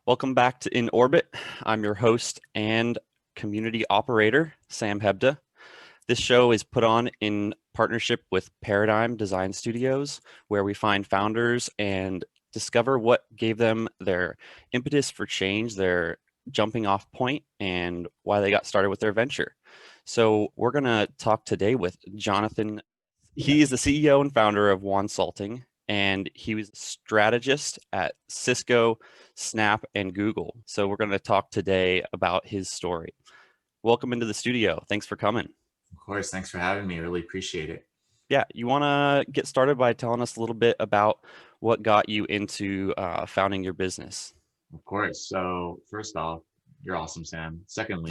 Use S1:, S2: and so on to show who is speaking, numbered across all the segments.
S1: Welcome back to In Orbit. I'm your host and community operator, Sam Hebda. This show is put on in partnership with Paradigm Design Studios, where we find founders and discover what gave them their impetus for change, their jumping off point, and why they got started with their venture. So we're going to talk today with Jonathan. He is the CEO and founder of Wonsulting, and he was a strategist at Cisco, Snap, and Google. So we're going to talk today about his story. Welcome into the studio. Thanks for coming.
S2: Of course. Thanks for having me. Really appreciate it.
S1: Yeah, you want to get started by telling us a little bit about what got you into founding your business?
S2: Of course. So first off, you're awesome, Sam. Secondly,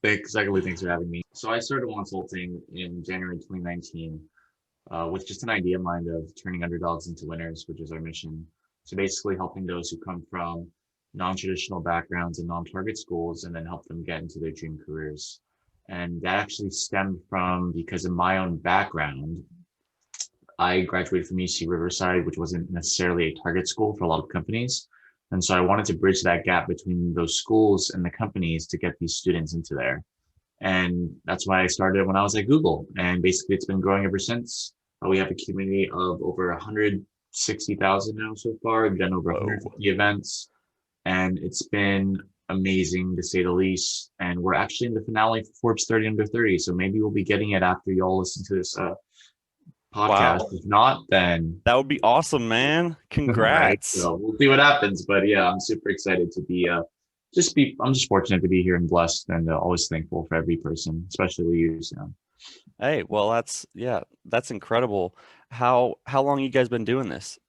S2: thanks for having me. So I started Consulting in January 2019 with just an idea in mind of turning underdogs into winners, which is our mission. So basically helping those who come from non-traditional backgrounds and non-target schools and then help them get into their dream careers. And that actually stemmed from because of my own background. I graduated from UC Riverside, which wasn't necessarily a target school for a lot of companies. And so I wanted to bridge that gap between those schools and the companies to get these students into there. And that's why I started when I was at Google. And basically it's been growing ever since. We have a community of over 160,000 now so far. We've done over 150 events. And it's been amazing to say the least. And we're actually in the finale for Forbes 30 Under 30. So maybe we'll be getting it after you all listen to this podcast. Wow. If not, then
S1: that would be awesome, man. Congrats.
S2: Right? So we'll see what happens. But yeah, I'm super excited to be I'm just fortunate to be here and blessed and always thankful for every person, especially you, Sam.
S1: Hey, well, that's incredible. How long you guys been doing this?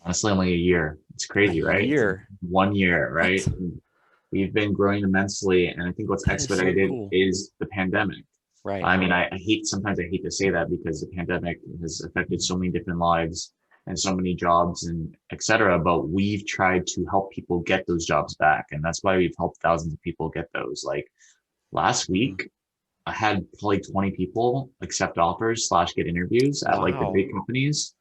S2: Honestly, only a year. It's crazy, right?
S1: Year.
S2: 1 year, right? We've been growing immensely. And I think what's expedited is the pandemic.
S1: Right.
S2: I mean, sometimes I hate to say that because the pandemic has affected so many different lives and so many jobs and et cetera, but we've tried to help people get those jobs back. And that's why we've helped thousands of people get those. Like last week, I had probably 20 people accept offers / get interviews at like the big companies.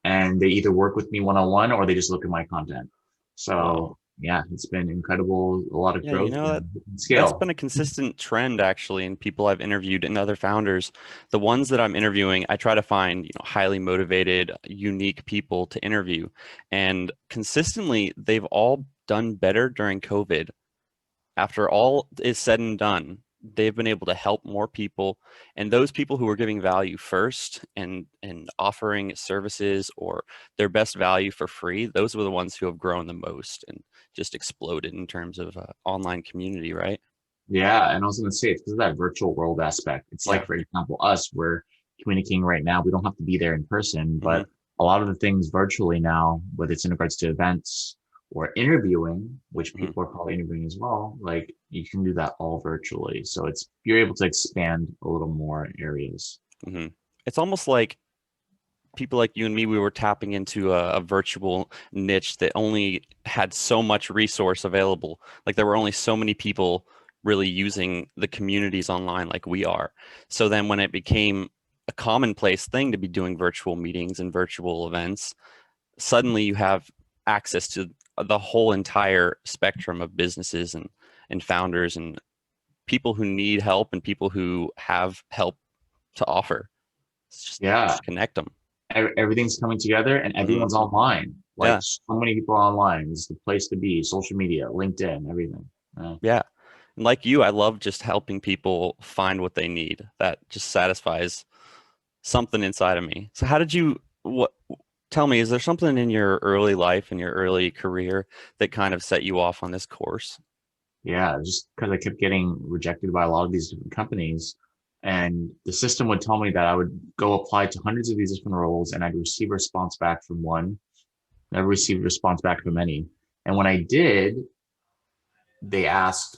S2: And they either work with me one-on-one or they just look at my content. So yeah, it's been incredible. A lot of growth.
S1: That's been a consistent trend actually in people I've interviewed and other founders. The ones that I'm interviewing, I try to find, highly motivated, unique people to interview. And consistently, they've all done better during COVID. After all is said and done, they've been able to help more people, and those people who are giving value first and offering services or their best value for free, those were the ones who have grown the most and just exploded in terms of online community, right?
S2: Yeah, and I was going to say it's because of that virtual world aspect. It's like, for example, we're communicating right now. We don't have to be there in person, but a lot of the things virtually now, whether it's in regards to events or interviewing, which people are probably interviewing as well, like you can do that all virtually. So you're able to expand a little more areas.
S1: It's almost like people like you and me, we were tapping into a virtual niche that only had so much resource available. Like there were only so many people really using the communities online like we are. So then when it became a commonplace thing to be doing virtual meetings and virtual events, suddenly you have access to the whole entire spectrum of businesses and founders and people who need help and people who have help to offer. It's just connect them.
S2: Everything's coming together and everyone's online. Like so many people are online. It's the place to be. Social media, LinkedIn, everything.
S1: Yeah. And like you, I love just helping people find what they need. That just satisfies something inside of me. So tell me, is there something in your early life, in your early career that kind of set you off on this course?
S2: Yeah, just because I kept getting rejected by a lot of these different companies. And the system would tell me that I would go apply to hundreds of these different roles and I'd receive a response back from one, never received a response back from any. And when I did, they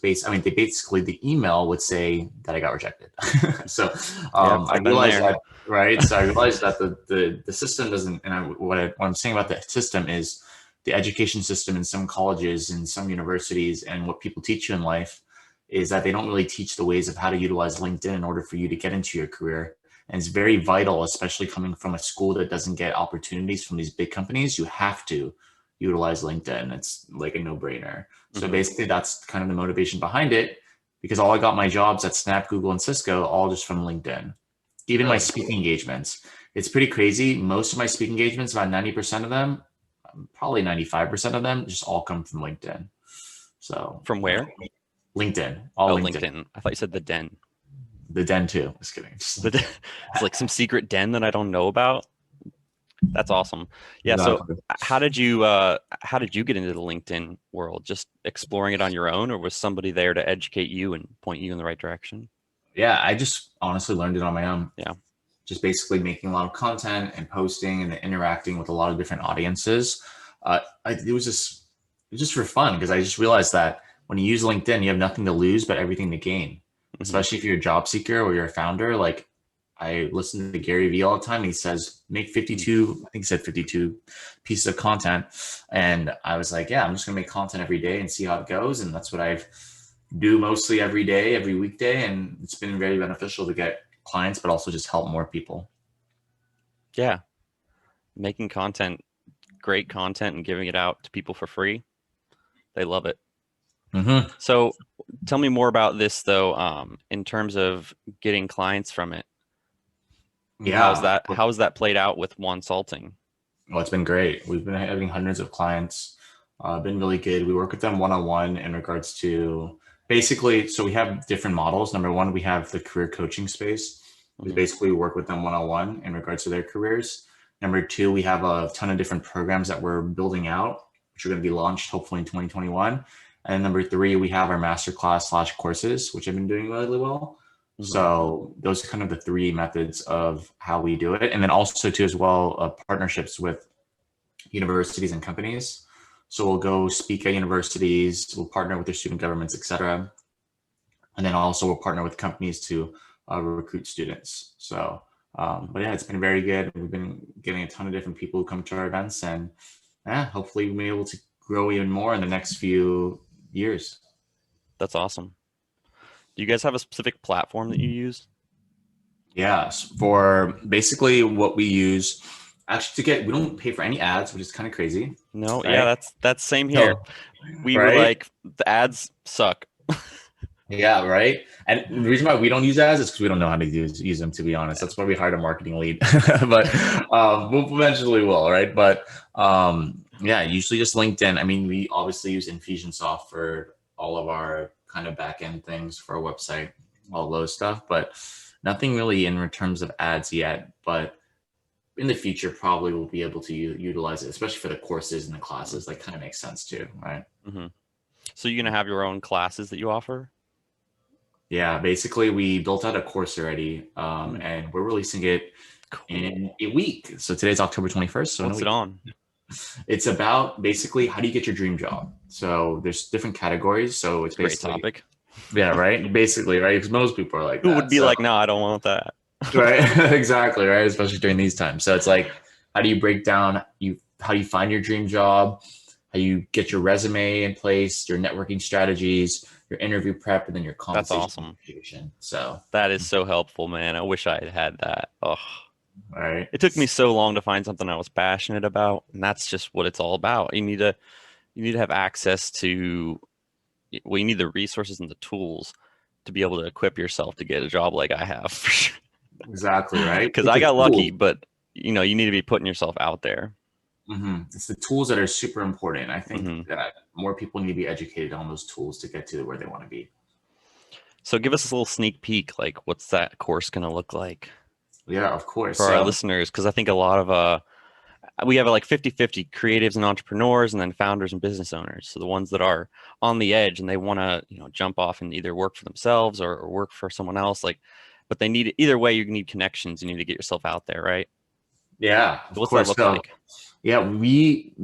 S2: basically the email would say that I got rejected. So I realized that, right? So I realized that the system doesn't, and what I'm saying about the system is the education system in some colleges and some universities and what people teach you in life is that they don't really teach the ways of how to utilize LinkedIn in order for you to get into your career. And it's very vital, especially coming from a school that doesn't get opportunities from these big companies. You have to utilize LinkedIn. It's like a no-brainer. So
S1: Mhm.
S2: basically that's kind of the motivation behind it, because all I got my jobs at Snap, Google, and Cisco all just from LinkedIn. Even my
S1: Really?
S2: speaking engagements. It's pretty crazy. Most of my speaking engagements, about 90% of them, probably 95% of them, just all come from LinkedIn. So
S1: From
S2: yeah,
S1: where?
S2: LinkedIn, all
S1: Oh,
S2: LinkedIn.
S1: LinkedIn. I thought you said the den.
S2: The den too. Just kidding. Just
S1: The den.
S2: LinkedIn.
S1: It's like some secret den that I don't know about. That's awesome. Yeah. So
S2: Exactly.
S1: how did you get into the LinkedIn world? Just exploring it on your own, or was somebody there to educate you and point you in the right direction?
S2: Yeah, I just honestly learned it on my own.
S1: Yeah.
S2: Just basically making a lot of content and posting and interacting with a lot of different audiences. It was just for fun, because I just realized that when you use LinkedIn, you have nothing to lose but everything to gain.
S1: Hmm.
S2: Especially if you're a job seeker or you're a founder. Like, I listen to Gary Vee all the time. And he says make 52, I think he said 52 pieces of content, and I was like, yeah, I'm just gonna make content every day and see how it goes. And that's what I do mostly every day, every weekday, and it's been very beneficial to get clients, but also just help more people.
S1: Yeah. Making content, great content, and giving it out to people for free. They love it.
S2: Mm-hmm.
S1: So tell me more about this though, in terms of getting clients from it.
S2: Yeah.
S1: How has that played out with Wonsulting?
S2: Well, it's been great. We've been having hundreds of clients. Been really good. We work with them one on one in regards to basically. So we have different models. Number one, we have the career coaching space. We
S1: Hmm.
S2: basically work with them one on one in regards to their careers. Number two, we have a ton of different programs that we're building out, which are going to be launched hopefully in 2021. And number three, we have our masterclass slash courses, which have been doing really well.
S1: Hmm.
S2: So those are kind of the three methods of how we do it. And then also too, as well, partnerships with universities and companies. So we'll go speak at universities, we'll partner with their student governments, et cetera. And then also we'll partner with companies to recruit students. So, but yeah, it's been very good. We've been getting a ton of different people who come to our events, and yeah, hopefully we'll be able to grow even more in the next few years.
S1: That's awesome. Do you guys have a specific platform that you use?
S2: Yes, for basically what we use, actually to get, we don't pay for any ads, which is kind of crazy,
S1: No, yeah,
S2: right?
S1: that's same here.
S2: So,
S1: We were
S2: right?
S1: like, the ads suck.
S2: Yeah, right. And the reason why we don't use ads is because we don't know how to use them, to be honest. That's why we hired a marketing lead. But we'll eventually will, right? But yeah, usually just LinkedIn. I mean, we obviously use Infusionsoft for all of our kind of back end things for our website, all those stuff, but nothing really in terms of ads yet. But in the future, probably we'll be able to utilize it, especially for the courses and the classes. That kind of makes sense too, right?
S1: Hmm. So you're gonna have your own classes that you offer?
S2: Yeah, basically we built out a course already,
S1: Hmm.
S2: and we're releasing it in
S1: Cool.
S2: a week. So today's October 21st, so in a
S1: What's it
S2: week.
S1: on?
S2: It's about basically how do you get your dream job. So there's different categories. So it's
S1: It's a great
S2: basically,
S1: topic.
S2: yeah, right? Basically, right? Because most people are like
S1: Who would
S2: that.
S1: be
S2: So,
S1: like, no, I don't want that.
S2: right, exactly, right? Especially during these times. So it's like, how do you break down how you find your dream job, how you get your resume in place, your networking strategies, your interview prep, and then your
S1: That's
S2: compensation
S1: awesome.
S2: negotiation. So,
S1: That is so helpful, man. I wish I had had that. Oh,
S2: all right.
S1: it took me so long to find something I was passionate about, and that's just what it's all about. You need to have access to, well, you need the resources and the tools to be able to equip yourself to get a job like I have, for sure.
S2: Exactly, right?
S1: Because
S2: It's
S1: I
S2: the
S1: got lucky,
S2: tools.
S1: but you need to be putting yourself out there.
S2: It's the tools that are super important. I think
S1: Hmm.
S2: that more people need to be educated on those tools to get to where they want to be.
S1: So give us a little sneak peek, like what's that course going to look like
S2: Yeah, of course.
S1: for our
S2: So
S1: listeners? Because I think a lot of we have like 50-50 creatives and entrepreneurs and then founders and business owners. So the ones that are on the edge and they want to, jump off and either work for themselves or work for someone else, like, but they need, either way, you need connections. You need to get yourself out there, right?
S2: yeah, of
S1: So what's that
S2: course.
S1: look
S2: So
S1: like?
S2: yeah,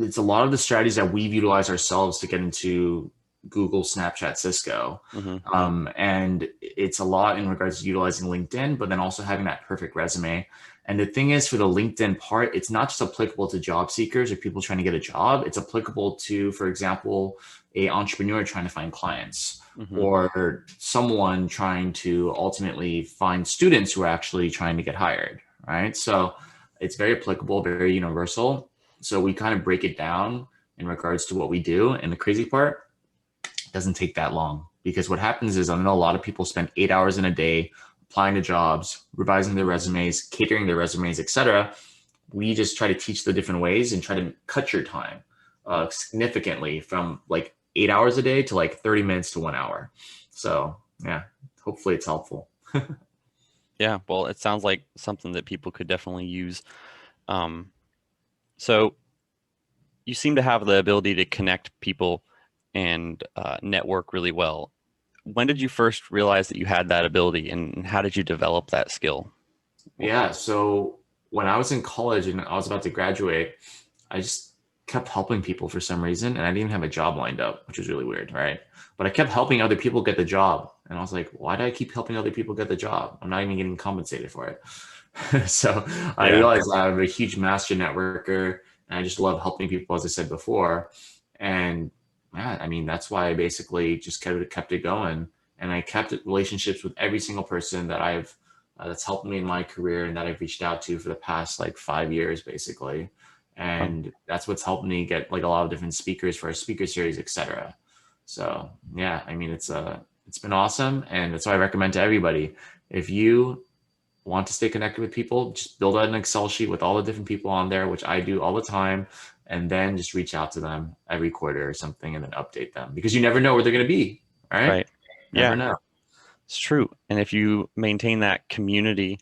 S2: it's a lot of the strategies that we've utilized ourselves to get into Google, Snapchat, Cisco.
S1: Hmm.
S2: And it's a lot in regards to utilizing LinkedIn, but then also having that perfect resume. And the thing is, for the LinkedIn part, it's not just applicable to job seekers or people trying to get a job. It's applicable to, for example, a entrepreneur trying to find clients,
S1: Hmm.
S2: or someone trying to ultimately find students who are actually trying to get hired, right? So it's very applicable, very universal. So we kind of break it down in regards to what we do. And the crazy part, it doesn't take that long, because what happens is I know a lot of people spend 8 hours in a day applying to jobs, revising their resumes, catering their resumes, etc. We just try to teach the different ways and try to cut your time significantly from like 8 hours a day to like 30 minutes to 1 hour. So yeah, hopefully it's helpful.
S1: Yeah, well, it sounds like something that people could definitely use. Um, so you seem to have the ability to connect people and network really well. When did you first realize that you had that ability, and how did you develop that skill?
S2: Yeah, so when I was in college and I was about to graduate, I just kept helping people for some reason, and I didn't even have a job lined up, which was really weird, right? But I kept helping other people get the job, and I was like, why do I keep helping other people get the job? I'm not even getting compensated for it. So I
S1: Yeah,
S2: realized I'm a huge master networker, and I just love helping people, as I said before. And yeah, I mean, that's why I basically just kept it going, and I kept relationships with every single person that I've that's helped me in my career and that I've reached out to for the past like 5 years, basically.
S1: um,
S2: And that's what's helped me get like a lot of different speakers for our speaker series, etc. So yeah, I mean, it's been awesome, and that's why I recommend to everybody. If you want to stay connected with people, just build out an Excel sheet with all the different people on there, which I do all the time, and then just reach out to them every quarter or something, and then update them, because you never know where they're going to be. All right,
S1: right.
S2: never
S1: Yeah,
S2: know.
S1: it's true. And if you maintain that community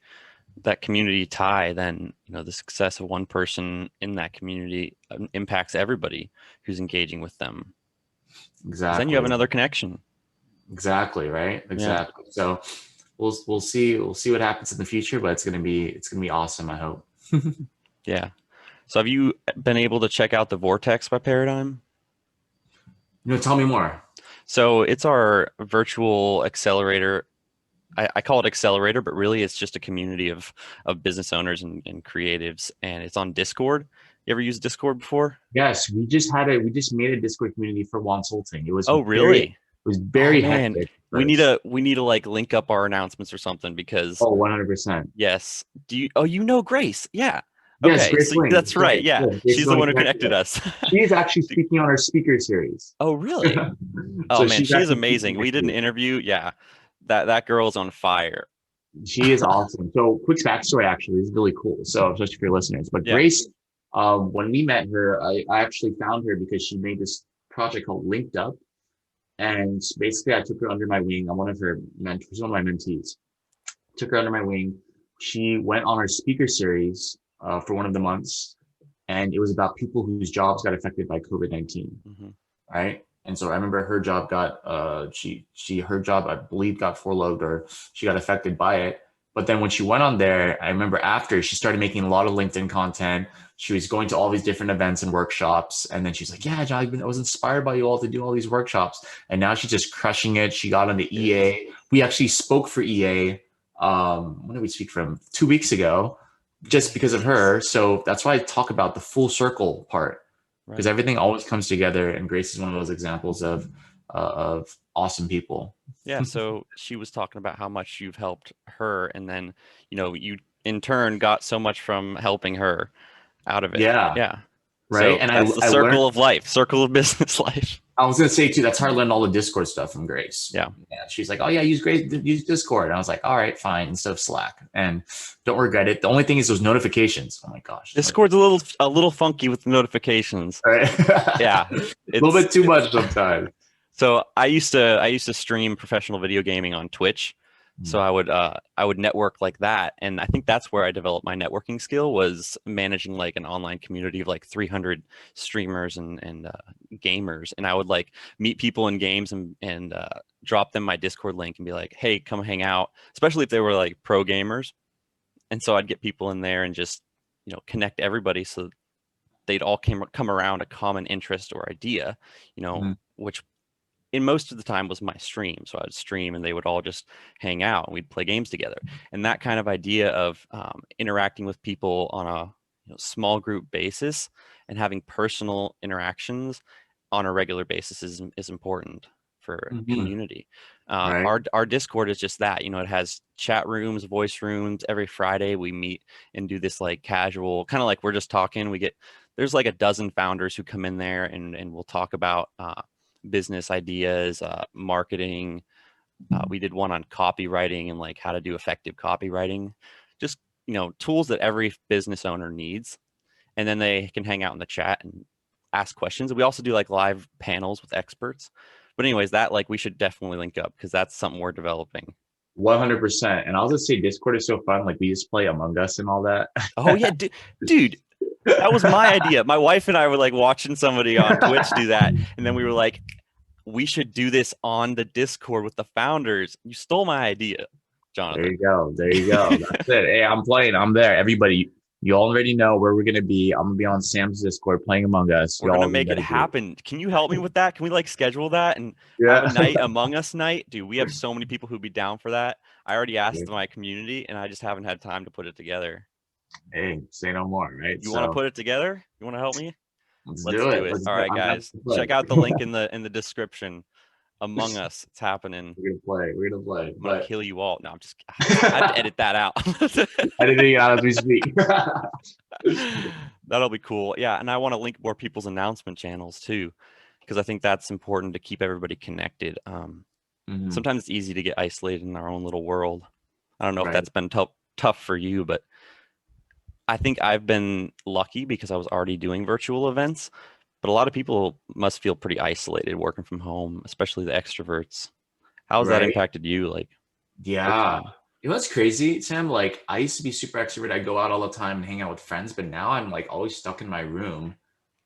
S1: tie, then the success of one person in that community impacts everybody who's engaging with them. Because then you have
S2: Exactly.
S1: another connection.
S2: Exactly, right?
S1: Yeah,
S2: Exactly. So we'll see what happens in the future, but it's gonna be awesome, I hope.
S1: yeah. So have you been able to check out the Vortex by Paradigm?
S2: Tell me more.
S1: So it's our virtual accelerator. I call it accelerator, but really it's just a community of business owners and creatives, and it's on Discord. You ever used Discord before?
S2: Yes, we just made a Discord community for Wonsulting.
S1: Oh,
S2: It
S1: really?
S2: was
S1: Oh
S2: very
S1: man,
S2: hectic at
S1: we need
S2: first.
S1: to we need to like link up our announcements or something because
S2: Oh, 100%.
S1: yes. Do you? Oh, you know Grace? Yeah.
S2: Yes,
S1: Okay,
S2: Grace
S1: so
S2: Wing.
S1: that's
S2: That's
S1: right.
S2: right.
S1: Yeah,
S2: Yeah, Grace is
S1: she's
S2: the
S1: the
S2: one who
S1: one who
S2: connected
S1: connected
S2: us.
S1: us.
S2: She is actually speaking on our speaker series.
S1: Oh, really? Oh
S2: So
S1: man,
S2: she's
S1: she is
S2: actually speaking
S1: amazing. We
S2: next
S1: did an
S2: week.
S1: interview. Yeah, that girl is on fire.
S2: She is awesome. So, quick backstory actually is really cool. So, especially for your listeners. But
S1: Yeah.
S2: Grace, when we met her, I actually found her because she made this project called Linked Up, and basically, I took her under my wing. I'm one of her mentors, one of my mentees. Took her under my wing. She went on our speaker series for one of the months, and it was about people whose jobs got affected by COVID-19.
S1: Hmm.
S2: Right? And so I remember her job got her job, I believe, got furloughed, or she got affected by it. But then when she went on there, I remember after she started making a lot of LinkedIn content. She was going to all these different events and workshops, and then she's like, "Yeah, John, I was inspired by you all to do all these workshops." And now she's just crushing it. She got into
S1: Is
S2: EA. We actually spoke for EA. When did we speak from? 2 weeks ago, just because of
S1: nice.
S2: her. So that's why I talk about the full circle part, because
S1: Right.
S2: everything always comes together. And Grace is one of those examples of awesome people.
S1: Yeah, so she was talking about how much you've helped her, and then, you in turn got so much from helping her out of it.
S2: Yeah,
S1: Yeah.
S2: right.
S1: So
S2: And I
S1: that's the
S2: I learned.
S1: circle of life, circle of business life.
S2: I was gonna say too. That's how I learned all the Discord stuff from Grace.
S1: Yeah.
S2: Yeah, she's like, "Oh yeah, use Discord." And I was like, "All right, fine," instead of Slack. And don't regret it. The only thing is those notifications. Oh my gosh,
S1: Discord's a little funky with the notifications.
S2: all right.
S1: Yeah.
S2: A little
S1: It's
S2: bit too much sometimes.
S1: So I used to stream professional video gaming on Twitch. So I would network like that, and I think that's where I developed my networking skill, was managing like an online community of like 300 streamers and gamers, and I would like meet people in games and drop them my Discord link and be like, hey, come hang out, especially if they were like pro gamers, and so I'd get people in there and just connect everybody so they'd all come around a common interest or idea,
S2: Mhm.
S1: which in most of the time was my stream. So I would stream and they would all just hang out and we'd play games together. And that kind of idea of interacting with people on a small group basis and having personal interactions on a regular basis is important for
S2: Mhm.
S1: community.
S2: Right.
S1: Our Discord is just that. It has chat rooms, voice rooms. Every Friday we meet and do this like casual, kind of like we're just talking. We get there's like a dozen founders who come in there, and we'll talk about business ideas, marketing. We did one on copywriting and like how to do effective copywriting, just, tools that every business owner needs. And then they can hang out in the chat and ask questions. We also do like live panels with experts. But anyways, that like we should definitely link up because that's something we're developing.
S2: 100%. And I'll just say Discord is so fun. Like we just play Among Us and all that.
S1: Oh yeah, dude, that was my idea. My wife and I were like watching somebody on Twitch do that, and then we were like, we should do this on the Discord with the founders. You stole my idea, Jonathan.
S2: There you go. There you go. That's it. Hey, I'm playing. I'm there. Everybody, you already know where we're gonna be. I'm gonna be on Sam's Discord playing Among Us.
S1: We're gonna make it happen. Can you help me with that? Can we like schedule that and have a night, Among Us night? Dude, we have so many people who'd be down for that. I already asked my community, and I just haven't had time to put it together.
S2: Hey, say no more, right?
S1: You want to put it together? You want to help me?
S2: Let's do it.
S1: All right, guys, check out the link in the description. Among Us, it's happening.
S2: We're gonna play.
S1: I'm gonna kill you all. No, I'm just. I have to edit that out.
S2: Editing it out as we speak.
S1: That'll be cool. Yeah, and I want to link more people's announcement channels too, because I think that's important to keep everybody connected. Sometimes it's easy to get isolated in our own little world. I don't know if that's been tough for you, but I think I've been lucky because I was already doing virtual events, but a lot of people must feel pretty isolated working from home, especially the extroverts. How has that impacted you? Like,
S2: yeah, you know what's crazy, Sam? Like, I used to be super extrovert. I'd go out all the time and hang out with friends, but now I'm like always stuck in my room,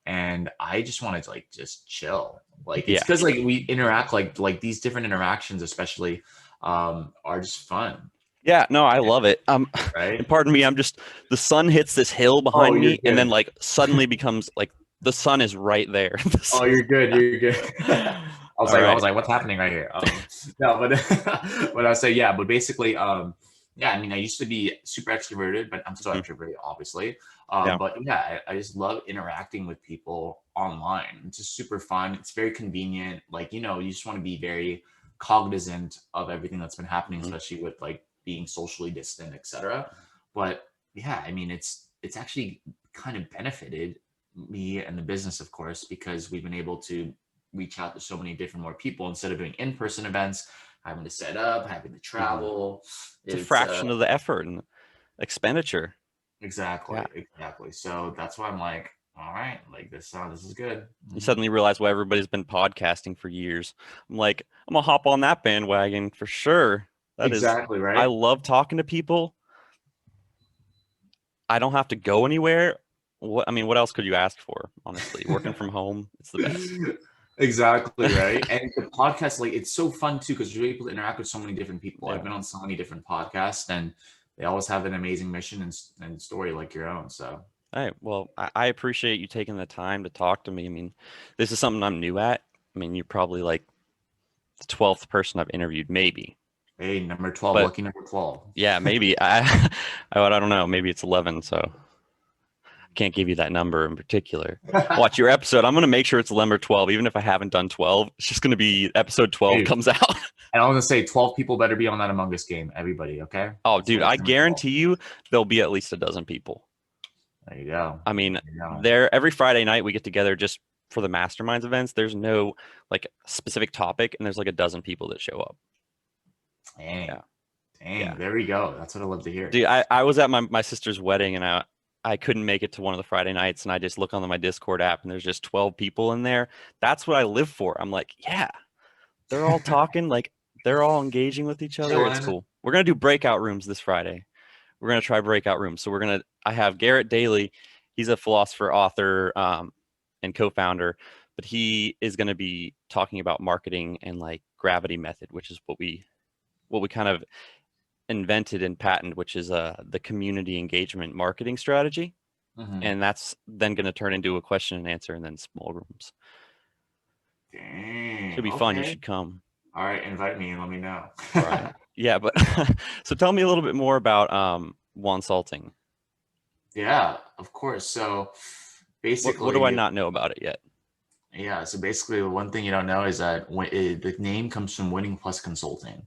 S2: and I just want to like just chill. Like, it's because like we interact, like these different interactions, especially, are just fun.
S1: Yeah, no, I love it.
S2: Right?
S1: And pardon me, the sun hits this hill behind me, and then like suddenly becomes like the sun is right there.
S2: Oh, you're good. You're good. I was like, what's happening right here? No, but but I say, yeah, but basically, yeah, I mean, I used to be super extroverted, but I'm still extroverted, obviously. But yeah, I just love interacting with people online. It's just super fun. It's very convenient. Like, you just want to be very cognizant of everything that's been happening, especially with like being socially distant, etc. But yeah, I mean, it's actually kind of benefited me and the business, of course, because we've been able to reach out to so many different more people instead of doing in-person events, having to set up, having to travel.
S1: It's a fraction of the effort and expenditure.
S2: Exactly. So that's why I'm like, all right, like this is good.
S1: You suddenly realize why everybody's been podcasting for years. I'm like, I'm gonna hop on that bandwagon for sure. That is
S2: right.
S1: I love talking to people. I don't have to go anywhere. What else could you ask for? Honestly, working from home, it's the best.
S2: Exactly, right. And the podcast, like, it's so fun too because you're able to interact with so many different people. I've been on so many different podcasts, and they always have an amazing mission and story like your own. So,
S1: hey, well, I appreciate you taking the time to talk to me. I mean, this is something I'm new at. I mean, you're probably like the 12th person I've interviewed, maybe.
S2: Hey, number 12, lucky number 12.
S1: Yeah, maybe. I don't know. Maybe it's 11. So I can't give you that number in particular. Watch your episode. I'm going to make sure it's number 12, even if I haven't done 12. It's just going to be episode 12 comes out.
S2: And I'm going to say 12 people better be on that Among Us game. Everybody, okay?
S1: Oh, dude, I guarantee you there'll be at least a dozen people.
S2: There you go.
S1: I mean, every Friday night we get together just for the masterminds events. There's no like specific topic, and there's like a dozen people that show up.
S2: Dang. There we go. That's what I love to hear.
S1: Dude, I was at my sister's wedding, and I couldn't make it to one of the Friday nights, and I just look on my Discord app, and there's just 12 people in there. That's what I live for. I'm like, yeah, they're all talking, like they're all engaging with each other. It's cool. We're gonna do breakout rooms this Friday. We're gonna try breakout rooms. So I have Garrett Daly. He's a philosopher, author, and co-founder, but he is gonna be talking about marketing and like gravity method, which is what we kind of invented and patented, which is the community engagement marketing strategy. And that's then going to turn into a question and answer and then small rooms.
S2: Dang.
S1: Should be fun. You should come.
S2: All right. Invite me and let me know.
S1: All right. Yeah. But so tell me a little bit more about Wonsulting.
S2: Yeah, of course. So basically,
S1: what do I not know about it yet?
S2: Yeah, so basically, the one thing you don't know is that the name comes from winning plus consulting.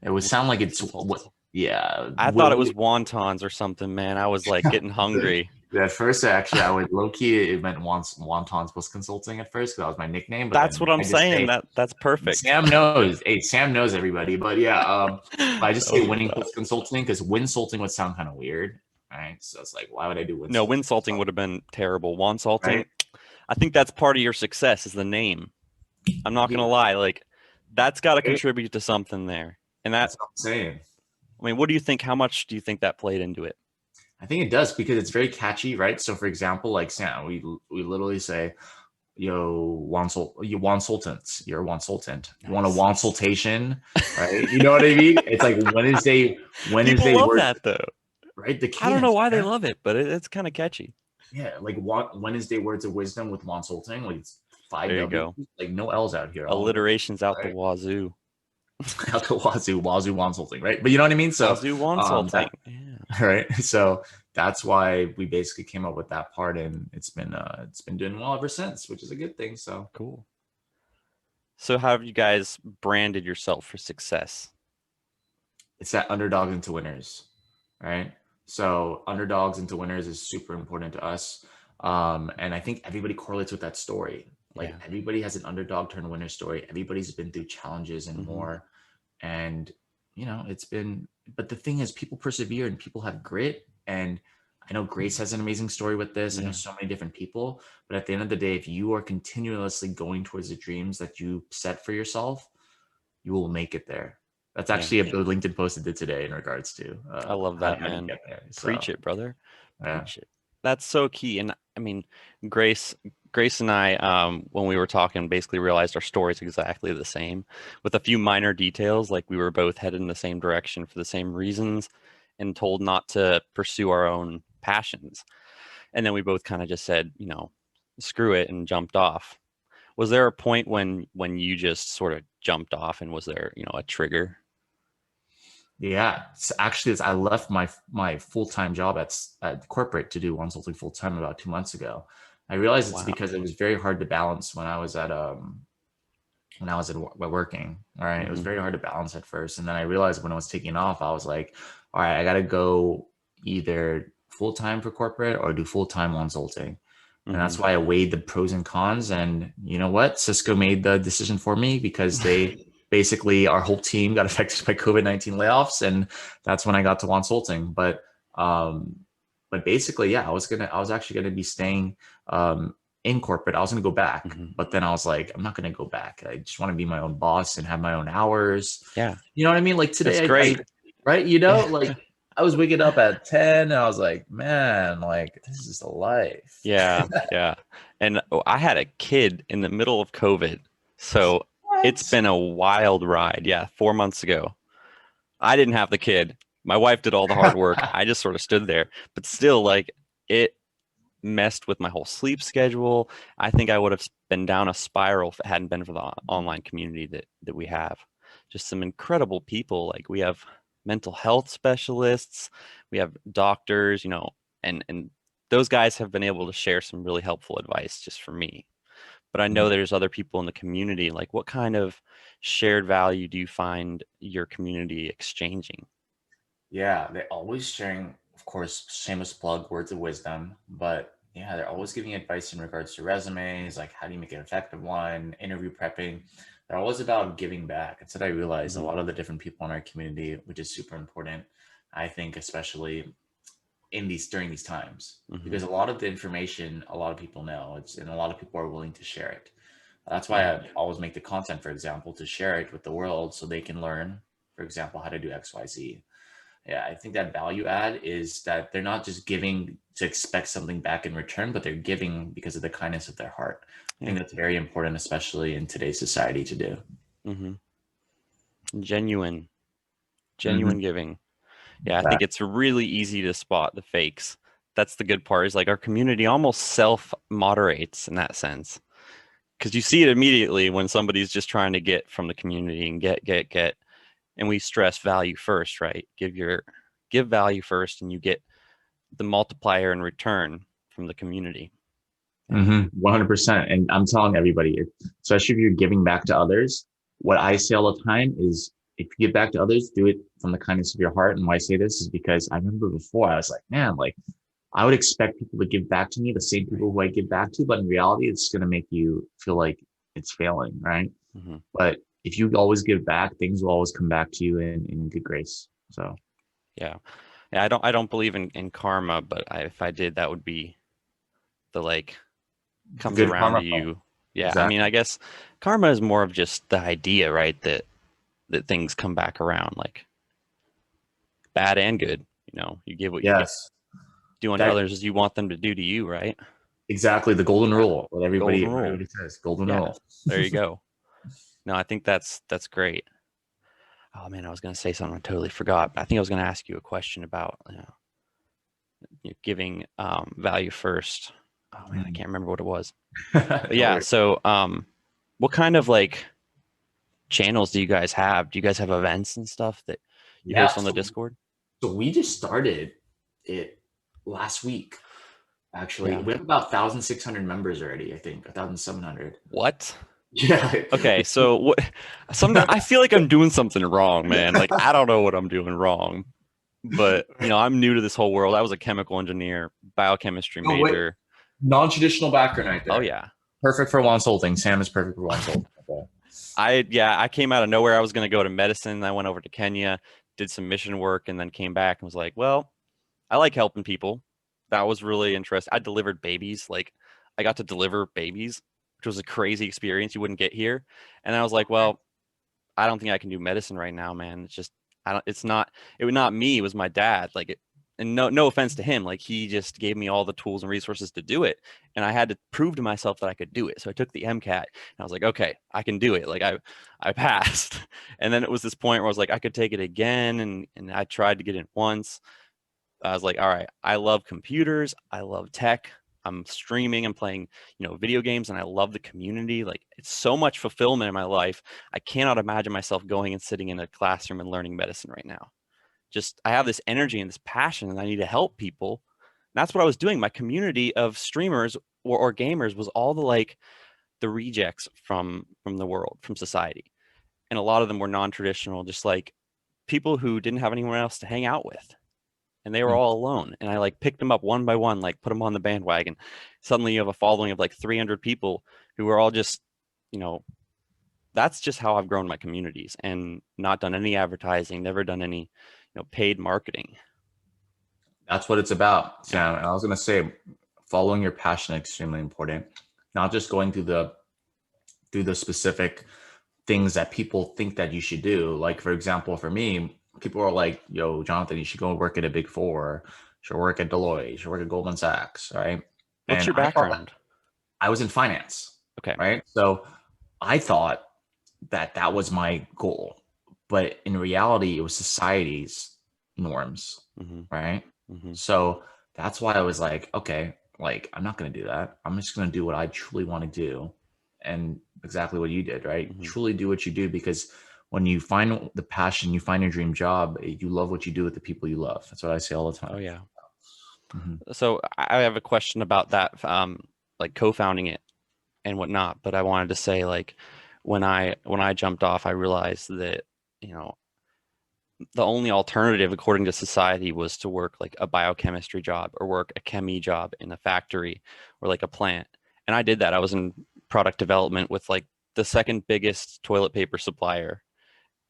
S2: It would sound like it's what. Yeah,
S1: I thought it was wontons or something, man. I was like getting hungry.
S2: At first, I would low key, it meant Wontons plus consulting at first because that was my nickname. But
S1: That's
S2: then
S1: what I'm
S2: I just
S1: saying.
S2: say
S1: That's perfect.
S2: Sam knows. Hey, Sam knows everybody. But yeah, but I just
S1: That
S2: say
S1: was the
S2: winning plus
S1: best.
S2: consulting because Winsulting would sound kind of weird, right? So it's like, why would I do
S1: No,
S2: Winsulting?
S1: winsulting would have been terrible.
S2: Right?
S1: Wonsulting, I think that's part of your success is the name. I'm not
S2: Yeah,
S1: gonna lie, like that's got to
S2: right?
S1: contribute to something there. And that,
S2: That's what I'm saying.
S1: I mean, what do you think? How much do you think that played into it?
S2: I think it does because it's very catchy, right? So for example, like Sam, we literally say, "Yo, you Wonsultants, you're a Wonsultant. You want a
S1: Nice.
S2: Wonsultation, right? You know what I mean? It's like
S1: People
S2: Wednesday
S1: love
S2: words,
S1: that though.
S2: right? The
S1: I don't know
S2: cadence,
S1: why they
S2: man.
S1: love it, but it's kind of catchy.
S2: Yeah, like Wednesday words of wisdom with Wonsulting, like it's five
S1: There you
S2: W's,
S1: go.
S2: like no L's out here, all W,
S1: Alliterations out the
S2: right?
S1: wazoo.
S2: Out the wazoo Wonsulting, right? But you know what I mean? So
S1: Wazoo
S2: that
S1: wonsulting. Yeah,
S2: right. So that's why we basically came up with that part, and it's been doing well ever since, which is a good thing. So
S1: cool. So how have you guys branded yourself for success?
S2: it's that underdogs into winners, right? So underdogs into winners is super important to us. And I think everybody correlates with that story. Like
S1: Yeah.
S2: everybody has an underdog turn winner story. Everybody's been through challenges and
S1: Hmm.
S2: more. And it's been, but the thing is people persevere and people have grit. And I know Grace has an amazing story with this. I know
S1: Yeah.
S2: so many different people, but at the end of the day, if you are continuously going towards the dreams that you set for yourself, you will make it there. That's
S1: Yeah.
S2: actually a LinkedIn post I did today in regards to
S1: I love that,
S2: how do you
S1: man.
S2: get there.
S1: Preach
S2: So
S1: it, brother.
S2: yeah,
S1: Preach it. That's so key. And I mean, Grace, Grace and I, when we were talking, basically realized our stories exactly the same, with a few minor details. Like we were both headed in the same direction for the same reasons, and told not to pursue our own passions. And then we both kind of just said, screw it, and jumped off. Was there a point when you just sort of jumped off, and was there, a trigger?
S2: yeah. Actually, I left my full time job at corporate to do Wonsulting full time about 2 months ago. I realized it's
S1: Wow.
S2: because it was very hard to balance when I was working. All right, it was
S1: Hmm.
S2: very hard to balance at first, and then I realized when I was taking off, I was like, all right, I got to go either full time for corporate or do full time Wonsulting. And
S1: Hmm.
S2: that's why I weighed the pros and cons. And you know what? Cisco made the decision for me because they basically our whole team got affected by COVID-19 layoffs, and that's when I got to Wonsulting. Um, but basically, yeah, I was actually gonna be staying in corporate. I was gonna go back,
S1: Hmm.
S2: but then I was like, I'm not gonna go back. I just want to be my own boss and have my own hours.
S1: Yeah,
S2: You know what I mean? Like
S1: it's
S2: today,
S1: great.
S2: right? Like I was waking up at 10 and I was like, man, like this is the life.
S1: Yeah, yeah. And I had a kid in the middle of COVID. So it's
S2: What?
S1: been a wild ride. Yeah, 4 months ago. I didn't have the kid. My wife did all the hard work. I just sort of stood there. But still, like, it messed with my whole sleep schedule. I think I would have been down a spiral if it hadn't been for the online community that we have. Just some incredible people. Like, we have mental health specialists, we have doctors, and those guys have been able to share some really helpful advice just for me. But I know there's other people in the community. Like, what kind of shared value do you find your community exchanging?
S2: Yeah, they're always sharing, of course, shameless plug, words of wisdom, but yeah, they're always giving advice in regards to resumes, like how do you make an effective one, interview prepping. They're always about giving back. That's what I realized. A
S1: Hmm.
S2: lot of the different people in our community, which is super important, I think, especially in these during these times,
S1: Hmm.
S2: because a lot of the information a lot of people know, and a lot of people are willing to share it. That's why
S1: Yeah.
S2: I always make the content, for example, to share it with the world so they can learn, for example, how to do XYZ. Yeah, I think that value add is that they're not just giving to expect something back in return, but they're giving because of the kindness of their heart. I
S1: Yeah.
S2: think that's very important, especially in today's society, to do.
S1: Hmm. Genuine,
S2: Mm-hmm.
S1: genuine giving. Yeah, I think it's really easy to spot the fakes. That's the good part, is like our community almost self moderates in that sense. Because you see it immediately when somebody's just trying to get from the community and get. And we stress value first, right? Give value first, and you get the multiplier in return from the community. Yeah.
S2: 100%. And I'm telling everybody, especially if you're giving back to others, what I say all the time is if you give back to others, do it from the kindness of your heart. And why I say this is because I remember before I was like, man, like I would expect people to give back to me, the same people who I give back to, but in reality, it's going to make you feel like it's failing, right?
S1: Hmm.
S2: But if you always give back, things will always come back to you in good grace. So
S1: Yeah. Yeah. I don't believe in karma, but if I did, that would be the like
S2: the
S1: comes
S2: good
S1: around
S2: karma
S1: to
S2: plan.
S1: you. Yeah. I mean,
S2: Exactly.
S1: I guess karma is more of just the idea, right? That things come back around, like bad and good. You give what you get.
S2: Yes.
S1: Do unto
S2: That
S1: others as you want them to do to you, right?
S2: exactly the golden
S1: Yeah.
S2: rule. What
S1: Golden rule.
S2: everybody says, golden
S1: Yeah.
S2: rule.
S1: There you go. No, I think that's great. Oh man, I was gonna say something I totally forgot. I think I was gonna ask you a question about giving value first. Oh man, I
S2: Mhm.
S1: can't remember what it was. But
S2: No
S1: yeah,
S2: worries.
S1: so what kind of like channels do you guys have? Do you guys have events and stuff that you
S2: Yeah.
S1: host on the Discord?
S2: So we just started it last week. Actually,
S1: Yeah.
S2: we have about 1,600 members already. I think 1,700.
S1: What?
S2: Yeah.
S1: Okay, so what? Sometimes I feel like I'm doing something wrong, man. Like I don't know what I'm doing wrong, but I'm new to this whole world. I was a chemical engineer, biochemistry
S2: No, wait.
S1: major.
S2: Non-traditional background right
S1: Oh
S2: there.
S1: yeah.
S2: Perfect for Wonsulting. Sam is perfect for Wonsulting. Okay.
S1: I came out of nowhere. I was going to go to medicine. I went over to Kenya, did some mission work, and then came back and was like, well, I like helping people. That was really interesting. I delivered babies. Like I got to deliver babies, which was a crazy experience you wouldn't get here. And I was like, well, I don't think I can do medicine right now, man. It's just I don't it's not it was not me, it was my dad. And no offense to him, like he just gave me all the tools and resources to do it. And I had to prove to myself that I could do it. So I took the MCAT and I was like, okay, I can do it. Like I passed. And then it was this point where I was like, I could take it again. And I tried to get it once. I was like, all right, I love computers. I love tech. I'm streaming. I'm playing, video games, and I love the community. Like it's so much fulfillment in my life. I cannot imagine myself going and sitting in a classroom and learning medicine right now. Just I have this energy and this passion, and I need to help people. And that's what I was doing. My community of streamers or gamers was all the rejects from the world, from society, and a lot of them were non-traditional, just like people who didn't have anyone else to hang out with and they were
S2: Mm.
S1: all alone. And I like picked them up one by one, like put them on the bandwagon. Suddenly you have a following of like 300 people who are all just, you know, that's just how I've grown my communities and not done any advertising, never done any, paid marketing.
S2: That's what it's about,
S1: Yeah.
S2: Sam. And I was gonna say, following your passion is extremely important. Not just going through the specific things that people think that you should do. Like for example, for me, people are like, "Yo, Jonathan, you should go work at a Big Four. You should work at Deloitte. You should work at Goldman Sachs, right?"
S1: What's
S2: And
S1: your
S2: I thought that
S1: background?
S2: I was in finance,
S1: Okay.
S2: right? So I thought that that was my goal, but in reality, it was society's norms,
S1: Hmm.
S2: right?
S1: Hmm.
S2: So that's why I was like, okay, like I'm not going to do that. I'm just going to do what I truly want to do, and exactly what you did, right?
S1: Hmm.
S2: Truly do what you do, because when you find the passion, you find your dream job, you love what you do with the people you love. That's what I say all the
S1: Oh
S2: time.
S1: yeah.
S2: Mhm.
S1: So I have a question about that, like co-founding it and whatnot. But I wanted to say, like, when I jumped off, I realized that, you know, the only alternative according to society was to work like a biochemistry job or work a chemie job in a factory or like a plant. And I did that. I was in product development with like the second biggest toilet paper supplier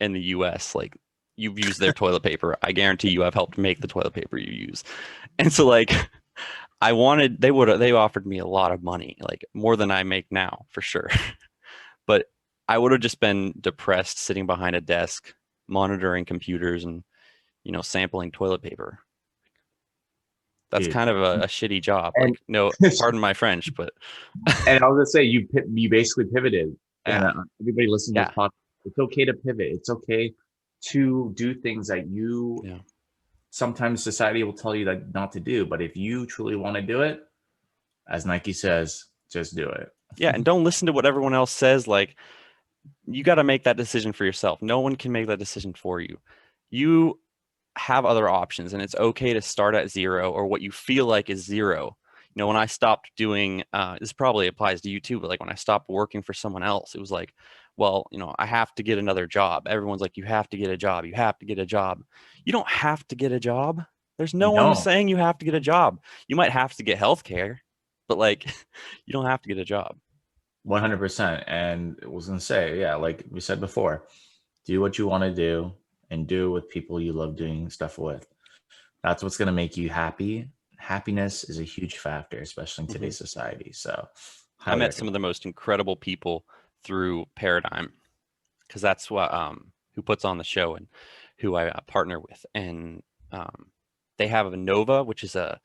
S1: in the US. Like you've used their toilet paper. I guarantee you I've helped make the toilet paper you use. And so like they offered me a lot of money, like more than I make now for sure. But I would have just been depressed sitting behind a desk monitoring computers and sampling toilet paper. That's
S2: Dude.
S1: kind of a shitty job.
S2: And
S1: Like, no, pardon my French, but
S2: and I was gonna say you basically pivoted, and
S1: yeah,
S2: everybody listening to this
S1: yeah,
S2: podcast, it's okay to pivot. It's okay to do things that you
S1: yeah,
S2: sometimes society will tell you that not to do, but if you truly want to do it, as Nike says, just do it.
S1: yeah. And don't listen to what everyone else says. Like, you got to make that decision for yourself. No one can make that decision for you. You have other options, and it's okay to start at zero or what you feel like is zero. When I stopped doing, this probably applies to you too, but like when I stopped working for someone else, it was like, well, I have to get another job. Everyone's like, you have to get a job. You have to get a job. You don't have to get a job. There's no
S2: You
S1: one
S2: don't.
S1: saying you have to get a job. You might have to get health care, but like you don't have to get a job.
S2: 100%. And I was gonna say, yeah, like we said before, do what you want to do and do it with people you love doing stuff with. That's what's gonna make you happy. Happiness is a huge factor, especially in
S1: Hmm.
S2: today's society. So
S1: I
S2: highly
S1: met some of
S2: recommend.
S1: the most incredible people through Paradigm because that's what who puts on the show and who I partner with. And they have a Nova, which is a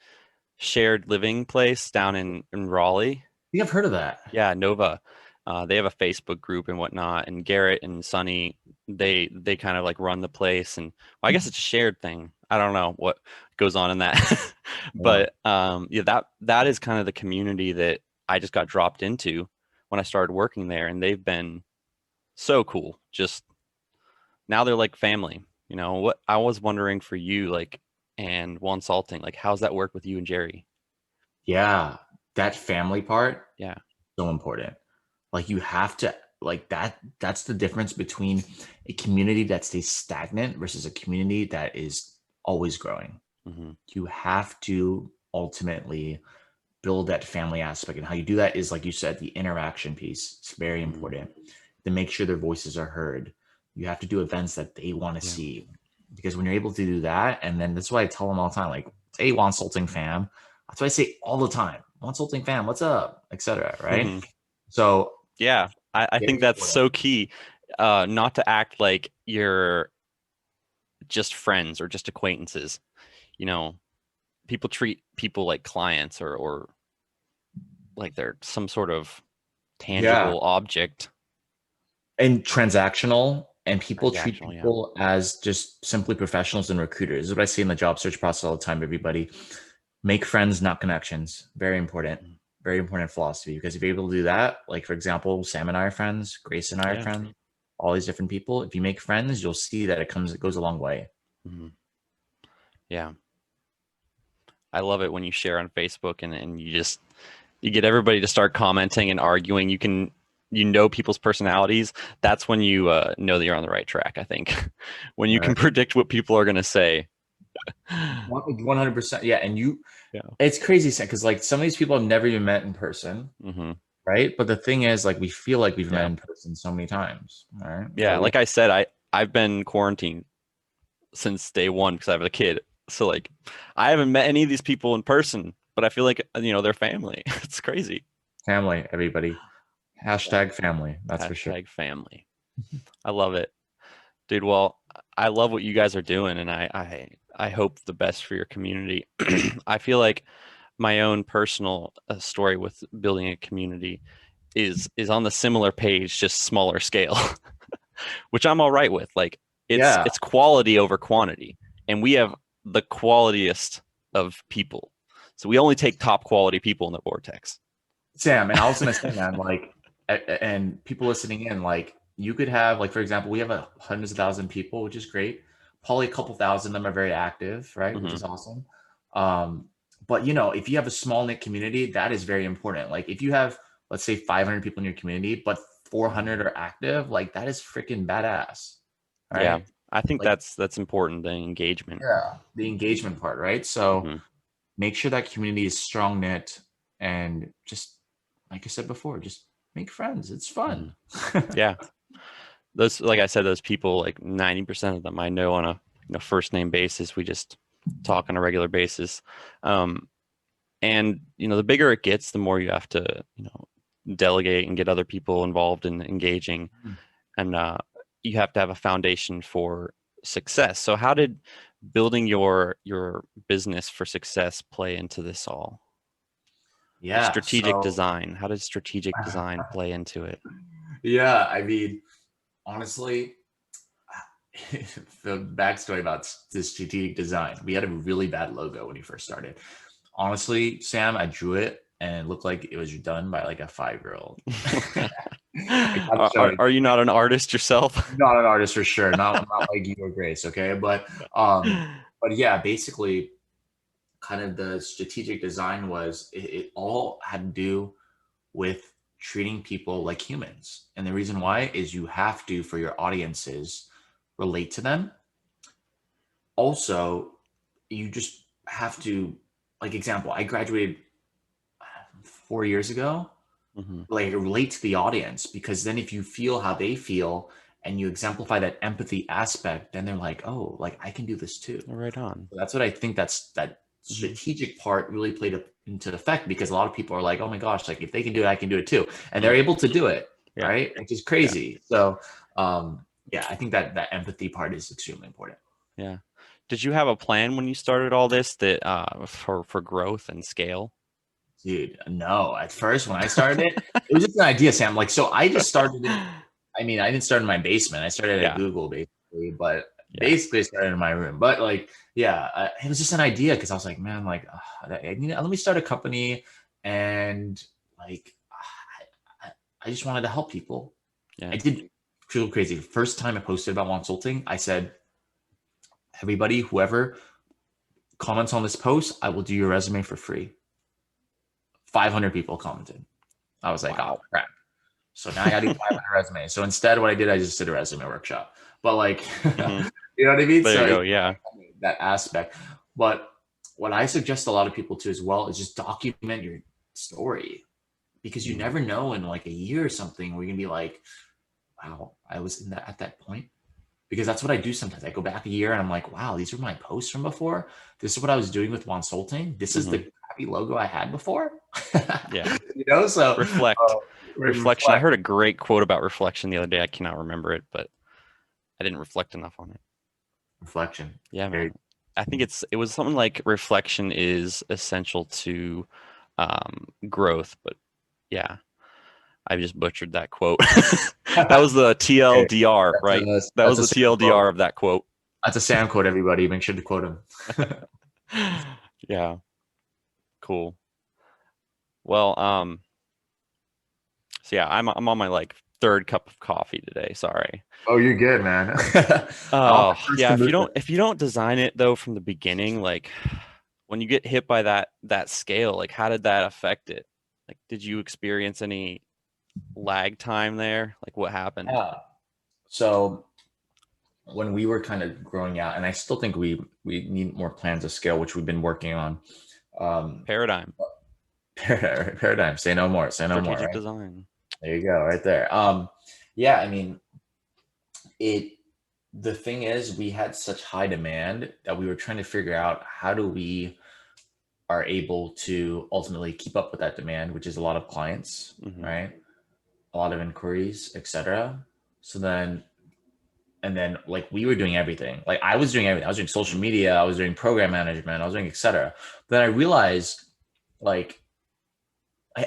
S1: shared living place down in Raleigh.
S2: You have heard of that.
S1: Yeah, Nova. They have a Facebook group and whatnot, and Garrett and Sunny, they kind of like run the place, and well, I guess it's a shared thing. I don't know what goes on in that,
S2: Yeah.
S1: but yeah, that is kind of the community that I just got dropped into when I started working there, and they've been so cool. Just now they're like family. You know what? I was wondering for you, like, and Wonsulting, like, how's that work with you and Jerry?
S2: Yeah. That family part,
S1: Yeah.
S2: so important. Like you have to like that's the difference between a community that stays stagnant versus a community that is always growing.
S1: Hmm.
S2: You have to ultimately build that family aspect. And how you do that is, like you said, the interaction piece. It's very
S1: Hmm.
S2: important to make sure their voices are heard. You have to do events that they want to
S1: Yeah.
S2: see. Because when you're able to do that, and then that's why I tell them all the time, like, hey, Wonsulting fam. That's what I say all the time. Wonsulting fam, what's up? Etc. Right?
S1: Hmm.
S2: So
S1: Yeah, I think
S2: very
S1: that's
S2: important.
S1: so key. Not to act like you're just friends or just acquaintances. You know, people treat people like clients or like they're some sort of
S2: Yeah.
S1: tangible object.
S2: And transactional, and people treat
S1: Transactional, yeah.
S2: people as just simply professionals and recruiters. This is what I see in the job search process all the time, everybody. Make friends, not connections. Very important.
S1: Mhm.
S2: Very important philosophy, because if you're able to do that, like for example, Sam and I are friends, Grace and I are
S1: Yeah.
S2: friends, all these different people. If you make friends, you'll see that it goes a long way.
S1: Hmm. Yeah. I love it when you share on Facebook and you get everybody to start commenting and arguing. You know people's personalities. That's when you know that you're on the right track, I think. When you
S2: All
S1: can
S2: right.
S1: predict what people are going to say.
S2: 100%. Yeah. And
S1: Yeah.
S2: it's crazy because like some of these people I've never even met in person,
S1: Hmm.
S2: right? But the thing is, like, we feel like we've met
S1: Yeah.
S2: in person so many times. All right.
S1: Yeah. Like I said, I've been quarantined since day one because I have a kid. So like I haven't met any of these people in person, but I feel like they're family. It's crazy.
S2: Family, everybody.
S1: Yeah.
S2: Hashtag family. That's for sure.
S1: Hashtag family. I love it. Dude, well, I love what you guys are doing and I hope the best for your community. I feel like my own personal story with building a community is on the similar page, just smaller scale, which I'm all right with. Like
S2: Yeah.
S1: it's quality over quantity, and we have the qualityest of people. So we only take top quality people in the vortex.
S2: Sam, and I was gonna say, man, like, and people listening in, like, you could have, like, for example, we have hundreds of thousand people, which is great. Probably a couple thousand of them are very active, right? Which
S1: Hmm.
S2: is awesome. But if you have a small knit community, that is very important. Like, if you have, let's say, 500 people in your community, but 400 are active, like, that is freaking badass,
S1: Yeah,
S2: right?
S1: I think
S2: Like,
S1: that's important. The engagement.
S2: yeah, the engagement part, right? So
S1: Hmm.
S2: make sure that community is strong knit, and just like I said before, just make friends. It's
S1: Hmm.
S2: fun.
S1: Yeah, those like I said, those people like 90% of them I know on a first name basis. We just talk on a regular basis. Um, and the bigger it gets, the more you have to delegate and get other people involved in engaging, and you have to have a foundation for success. So how did building your business for success play into this all? Like
S2: Yeah.
S1: strategic
S2: So,
S1: design, how does strategic design play into it?
S2: yeah, I mean, honestly, the backstory about the strategic design, we had a really bad logo when we first started. Honestly, Sam, I drew it and it looked like it was done by like a 5-year-old. I gotta show
S1: are,
S2: it.
S1: are you not an artist yourself?
S2: Not an artist for sure. Not like you or Grace, okay? But yeah, basically, kind of the strategic design was, it all had to do with treating people like humans. And the reason why is you have to, for your audiences, relate to them. Also, you just have to, like, example, I graduated 4 years ago,
S1: Mm-hmm.
S2: like relate to the audience, because then if you feel how they feel and you exemplify that empathy aspect, then they're like, oh, like I can do this too.
S1: Right on.
S2: So that's what I think, that
S1: Mm-hmm.
S2: strategic part really played into effect, because a lot of people are like, oh my gosh, like if they can do it, I can do it too. And they're able to do it,
S1: Yeah.
S2: right? Which is
S1: Yeah.
S2: crazy. So yeah, I think that empathy part is extremely important.
S1: Yeah. Did you have a plan when you started all this that for growth and scale?
S2: Dude, no. At first, when I started it, it was just an idea, Sam. Like, so I just started it. I mean, I didn't start in my basement. I started at
S1: Yeah.
S2: Google, basically, but
S1: Yeah.
S2: basically I started in my room. But like, yeah, it was just an idea, because I was like, man, like, let me start a company, and like, I just wanted to help people.
S1: Yeah.
S2: I did feel crazy. First time I posted about Wonsulting, I said, everybody, whoever comments on this post, I will do your resume for free. 500 people commented. I was like, oh
S1: Wow.
S2: crap. So now I got to do 500 resumes. So instead, what I did, I just did a resume workshop. But like,
S1: Mm-hmm.
S2: you know what I mean?
S1: There
S2: So
S1: you go. Yeah.
S2: that aspect. But what I suggest a lot of people to as well is just document your story, because you
S1: Mm.
S2: never know, in like a year or something, we're gonna be like, wow, I was in that at that point. Because that's what I do sometimes. I go back a year and I'm like, wow, these are my posts from before. This is what I was doing with Wonsulting. This is the
S1: Mm-hmm.
S2: crappy logo I had before.
S1: Yeah.
S2: So
S1: Reflect. Reflection. I
S2: reflect.
S1: heard a great quote about reflection the other day. I cannot remember it, but I didn't reflect enough on it.
S2: Reflection.
S1: Yeah,
S2: Very
S1: man. I think it was something like reflection is essential to growth, but yeah, I just butchered that quote. That was the
S2: Hey,
S1: TLDR, right? That was
S2: that's a
S1: the
S2: Sam quote.
S1: TLDR of that quote.
S2: That's a Sam quote, everybody. Make sure to quote him.
S1: Yeah, cool. Well, so yeah, I'm on my like third cup of coffee today. Sorry.
S2: Oh, you're good, man. I'm
S1: Oh,
S2: the first
S1: yeah,
S2: to move.
S1: if you don't design it though from the beginning, like when you get hit by that scale, like how did that affect it? Like did you experience any lag time there? Like what happened?
S2: Yeah. So when we were kind of growing out, and I still think we need more plans of scale, which we've been working on. Um,
S1: Paradigm,
S2: paradigm. Say no more. Say no more.
S1: strategic
S2: Right
S1: design.
S2: there, you go. Right there. Yeah. I mean, it. The thing is, we had such high demand that we were trying to figure out how do we are able to ultimately keep up with that demand, which is a lot of clients,
S1: Hmm.
S2: right? A lot of inquiries, etc. So then, and then like we were doing everything. Like I was doing everything. I was doing social
S1: Hmm.
S2: media. I was doing program management. I was doing etc. But then I realized, like,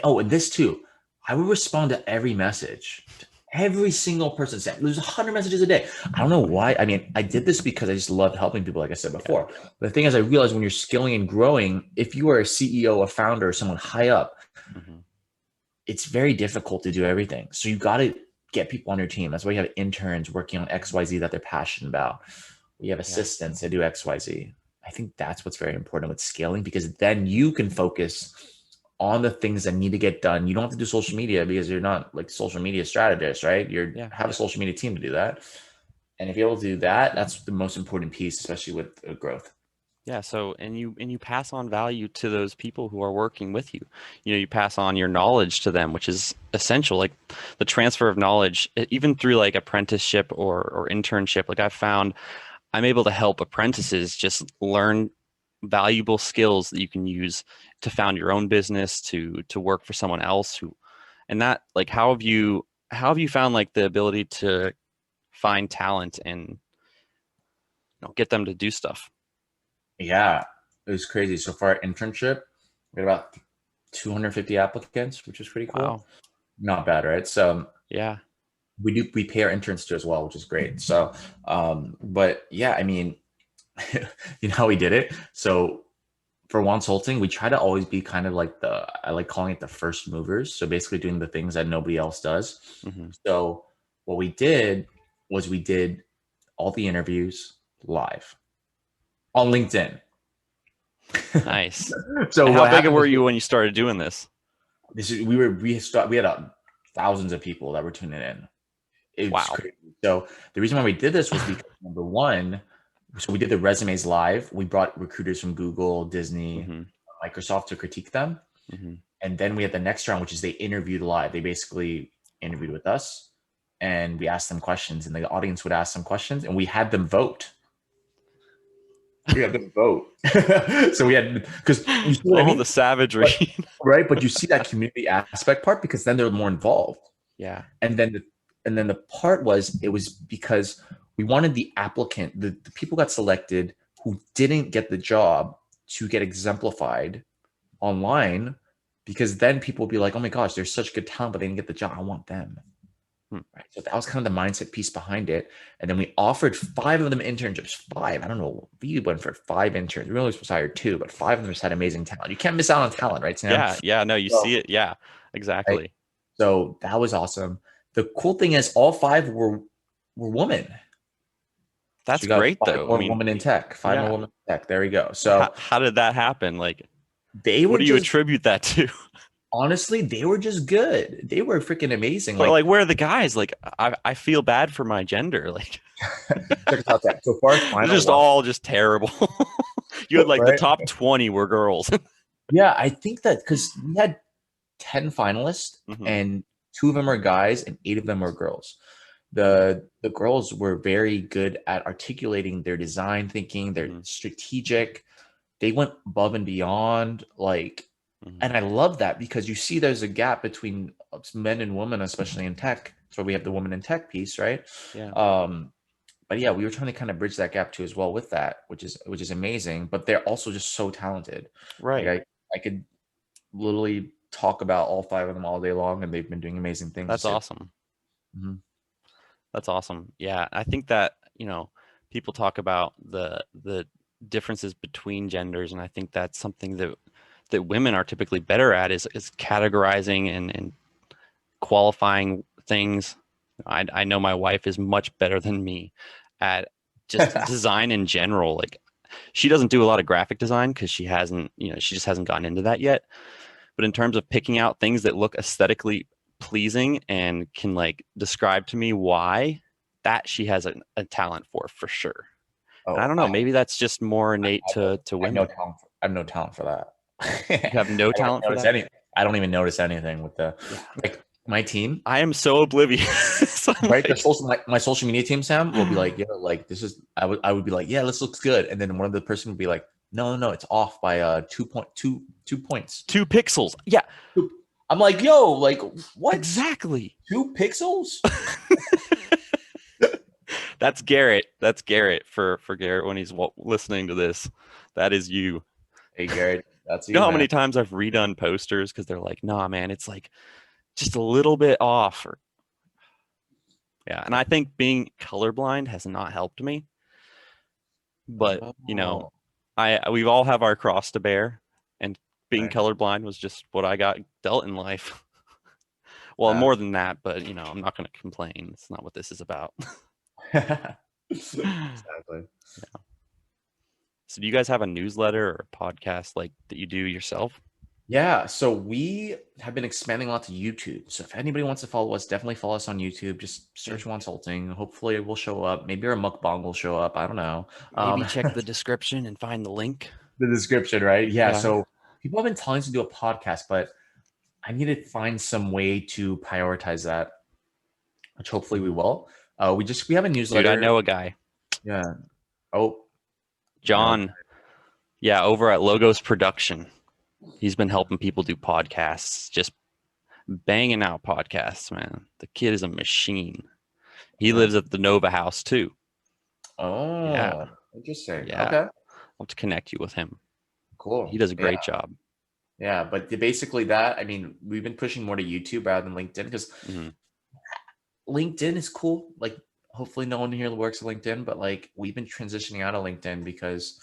S2: oh, and this too. I would respond to every message. Every single person said there's 100 messages a day. I don't know why. I mean, I did this because I just loved helping people, like I said
S1: Yeah.
S2: before. But the thing is, I realized when you're scaling and growing, if you are a CEO, a founder, or someone high up,
S1: Hmm.
S2: it's very difficult to do everything. So you got to get people on your team. That's why you have interns working on XYZ that they're passionate about. We have
S1: Yeah.
S2: assistants that do XYZ. I think that's what's very important with scaling, because then you can focus on the things that need to get done. You don't have to do social media because you're not like social media strategist, right? You
S1: Yeah.
S2: have a social media team to do that. And if you're able to do that, that's the most important piece, especially with growth.
S1: Yeah. So, and you pass on value to those people who are working with you. You know, you pass on your knowledge to them, which is essential. Like the transfer of knowledge, even through like apprenticeship or internship. Like I've found I'm able to help apprentices just learn valuable skills that you can use to found your own business, to work for someone else who, and that like how have you found like the ability to find talent and get them to do stuff?
S2: Yeah, it was crazy. So for our internship, we had about 250 applicants, which is pretty cool.
S1: Wow.
S2: Not bad, right? So
S1: Yeah.
S2: we pay our interns too as well, which is great. So but yeah, I mean, you know how we did it? So for Wonsulting, we try to always be kind of like I like calling it the first movers. So basically doing the things that nobody else does.
S1: Hmm.
S2: So what we did was we did all the interviews live on LinkedIn.
S1: Nice.
S2: So
S1: And how
S2: what
S1: big
S2: happened
S1: were
S2: is
S1: you when you started doing this?
S2: we had thousands of people that were tuning in. It's
S1: Wow.
S2: crazy. So the reason why we did this was because number one, So we did the resumes live. We brought recruiters from Google, Disney,
S1: Mm-hmm.
S2: Microsoft to critique them.
S1: Mm-hmm.
S2: And then we had the next round, which is they interviewed live. They basically interviewed with us and we asked them questions and the audience would ask them questions and we had them vote. We had them vote. So we had, because you see what I
S1: Oh,
S2: mean?
S1: the savagery.
S2: But, right. But you see that community aspect part because then they're more involved.
S1: Yeah.
S2: And then the part was, it was because we wanted the applicant, the people got selected who didn't get the job to get exemplified online, because then people will be like, oh my gosh, they're such good talent, but they didn't get the job. I want them.
S1: Hmm.
S2: Right. So that was kind of the mindset piece behind it. And then we offered 5 of them internships. 5. I don't know. We went for 5 interns. We were only supposed to hire 2, but 5 of them just had amazing talent. You can't miss out on talent, right, Sam?
S1: Yeah. Yeah. No, you
S2: So,
S1: see it. Yeah,
S2: right.
S1: exactly.
S2: So that was awesome. The cool thing is all 5 were women. So
S1: That's
S2: we got
S1: great
S2: 5
S1: though. I
S2: more
S1: mean,
S2: women in tech. 5 more
S1: yeah.
S2: women in tech. There we go. So
S1: How did that happen? Like,
S2: they
S1: what
S2: were
S1: do you
S2: just,
S1: attribute that to?
S2: honestly, they were just good. They were freaking amazing.
S1: But
S2: Like,
S1: like, where are the guys? Like, I feel bad for my gender. Like,
S2: check us out. Tech. So far,
S1: they're
S2: final
S1: just
S2: one,
S1: all just terrible. You had like the
S2: right?
S1: top 20 were girls.
S2: Yeah, I think that because we had 10 finalists
S1: Hmm.
S2: and 2 of them are guys and 8 of them are girls. The girls were very good at articulating their design thinking, their
S1: Hmm.
S2: strategic. They went above and beyond, like,
S1: Hmm.
S2: and I love that because you see there's a gap between men and women, especially in tech. So we have the women in tech piece, right?
S1: Yeah.
S2: Um, but yeah, we were trying to kind of bridge that gap too as well with that, which is amazing. But they're also just so talented. Like
S1: Right.
S2: I could literally talk about all 5 of them all day long, and they've been doing amazing things
S1: That's
S2: too.
S1: awesome.
S2: Mhm.
S1: That's awesome. Yeah. I think that, people talk about the differences between genders, and I think that's something that women are typically better at is categorizing and qualifying things. I know my wife is much better than me at just design in general. Like, she doesn't do a lot of graphic design because she just hasn't gotten into that yet. But in terms of picking out things that look aesthetically pleasing and can like describe to me why, that she has a talent for sure. And I
S2: Oh,
S1: don't know, maybe that's just more innate to
S2: I have no
S1: women.
S2: talent. I have no talent for that.
S1: You have
S2: I
S1: no
S2: don't
S1: talent for
S2: notice
S1: that?
S2: any. I don't even notice anything with the,
S1: Yeah.
S2: like, my team,
S1: I am so oblivious. I'm
S2: right? The
S1: like,
S2: social my social media team, Sam, will be like, yeah, like this is. I would be like, yeah, this looks good, and then one of the person would be like, no, no, no, it's off by 2 points.
S1: 2 pixels. Yeah,
S2: I'm like, yo, like what?
S1: exactly.
S2: 2 pixels?
S1: That's Garrett. That's Garrett for Garrett when he's listening to this. That is you.
S2: Hey, Garrett, that's
S1: You know
S2: you,
S1: how
S2: man.
S1: many times I've redone posters because they're like, nah, man, it's like just a little bit off. Or, yeah. And I think being colorblind has not helped me. But,
S2: Oh,
S1: we've all have our cross to bear. And being
S2: right.
S1: colorblind was just what I got dealt in life. Well, more than that, but I'm not going to complain. It's not what this is about.
S2: Exactly.
S1: So do you guys have a newsletter or a podcast like that you do yourself?
S2: Yeah, so we have been expanding a lot to YouTube. So if anybody wants to follow us, definitely follow us on YouTube. Just
S1: Yeah.
S2: search Wonsulting. Hopefully it will show up. Maybe our mukbang will show up. I don't know.
S1: Maybe check the description and find the link.
S2: The description, right? Yeah.
S1: Yeah.
S2: So people have been telling us to do a podcast, but I need to find some way to prioritize that, which hopefully we
S1: Mhm.
S2: will. We have a
S1: Dude, I
S2: newsletter.
S1: know a guy,
S2: Yeah. Oh, you know.
S1: John. Yeah, over at Logos Production. He's been helping people do podcasts, just banging out podcasts, man. The kid is a machine. He
S2: Okay.
S1: lives at the Nova House too. Yeah.
S2: Oh, interesting.
S1: Yeah.
S2: Okay.
S1: I'll have to connect you with him. He
S2: Cool.
S1: does a
S2: Yeah.
S1: great job.
S2: Yeah. But basically that, I mean, we've been pushing more to YouTube rather than LinkedIn because
S1: Hmm.
S2: LinkedIn is cool. Like, hopefully no one here works at LinkedIn, but like we've been transitioning out of LinkedIn because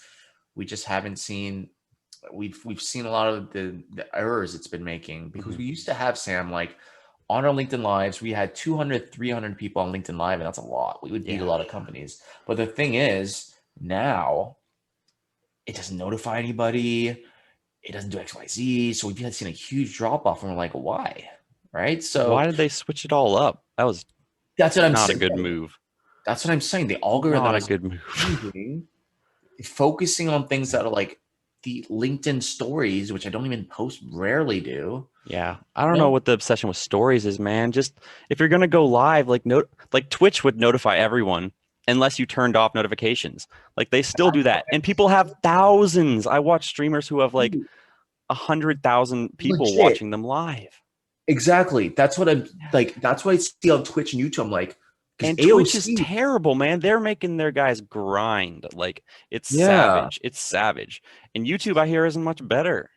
S2: we just haven't seen we've seen a lot of the errors it's been making, because
S1: Hmm.
S2: we used to have, Sam, like, on our LinkedIn lives, we had 200, 300 people on LinkedIn live, and that's a lot. We would beat a
S1: Yeah.
S2: lot of companies. But the thing is, now it doesn't notify anybody. It doesn't do XYZ. So we've had seen a huge drop off, and we're like, why? Right.
S1: Why
S2: So
S1: did they switch it all up? That was
S2: that's what I'm
S1: not a
S2: saying.
S1: good move.
S2: That's what I'm saying. The
S1: Not
S2: algorithm
S1: a
S2: is
S1: good move.
S2: changing.
S3: focusing on things that are like the LinkedIn stories, which I don't even post, rarely do.
S1: Yeah. I don't know what the obsession with stories is, man. Just if you're gonna go live, like Twitch would notify everyone unless you turned off notifications. Like they still do that. And people have thousands. I watch streamers who have like 100,000 people
S3: Legit.
S1: watching them live.
S3: Exactly. That's what I'm like. That's what I see on Twitch and YouTube. I'm like, because
S1: And Twitch is
S3: AOC,
S1: terrible, man. They're making their guys grind. Like it's
S3: yeah,
S1: savage. It's savage. And YouTube, I hear, isn't much better.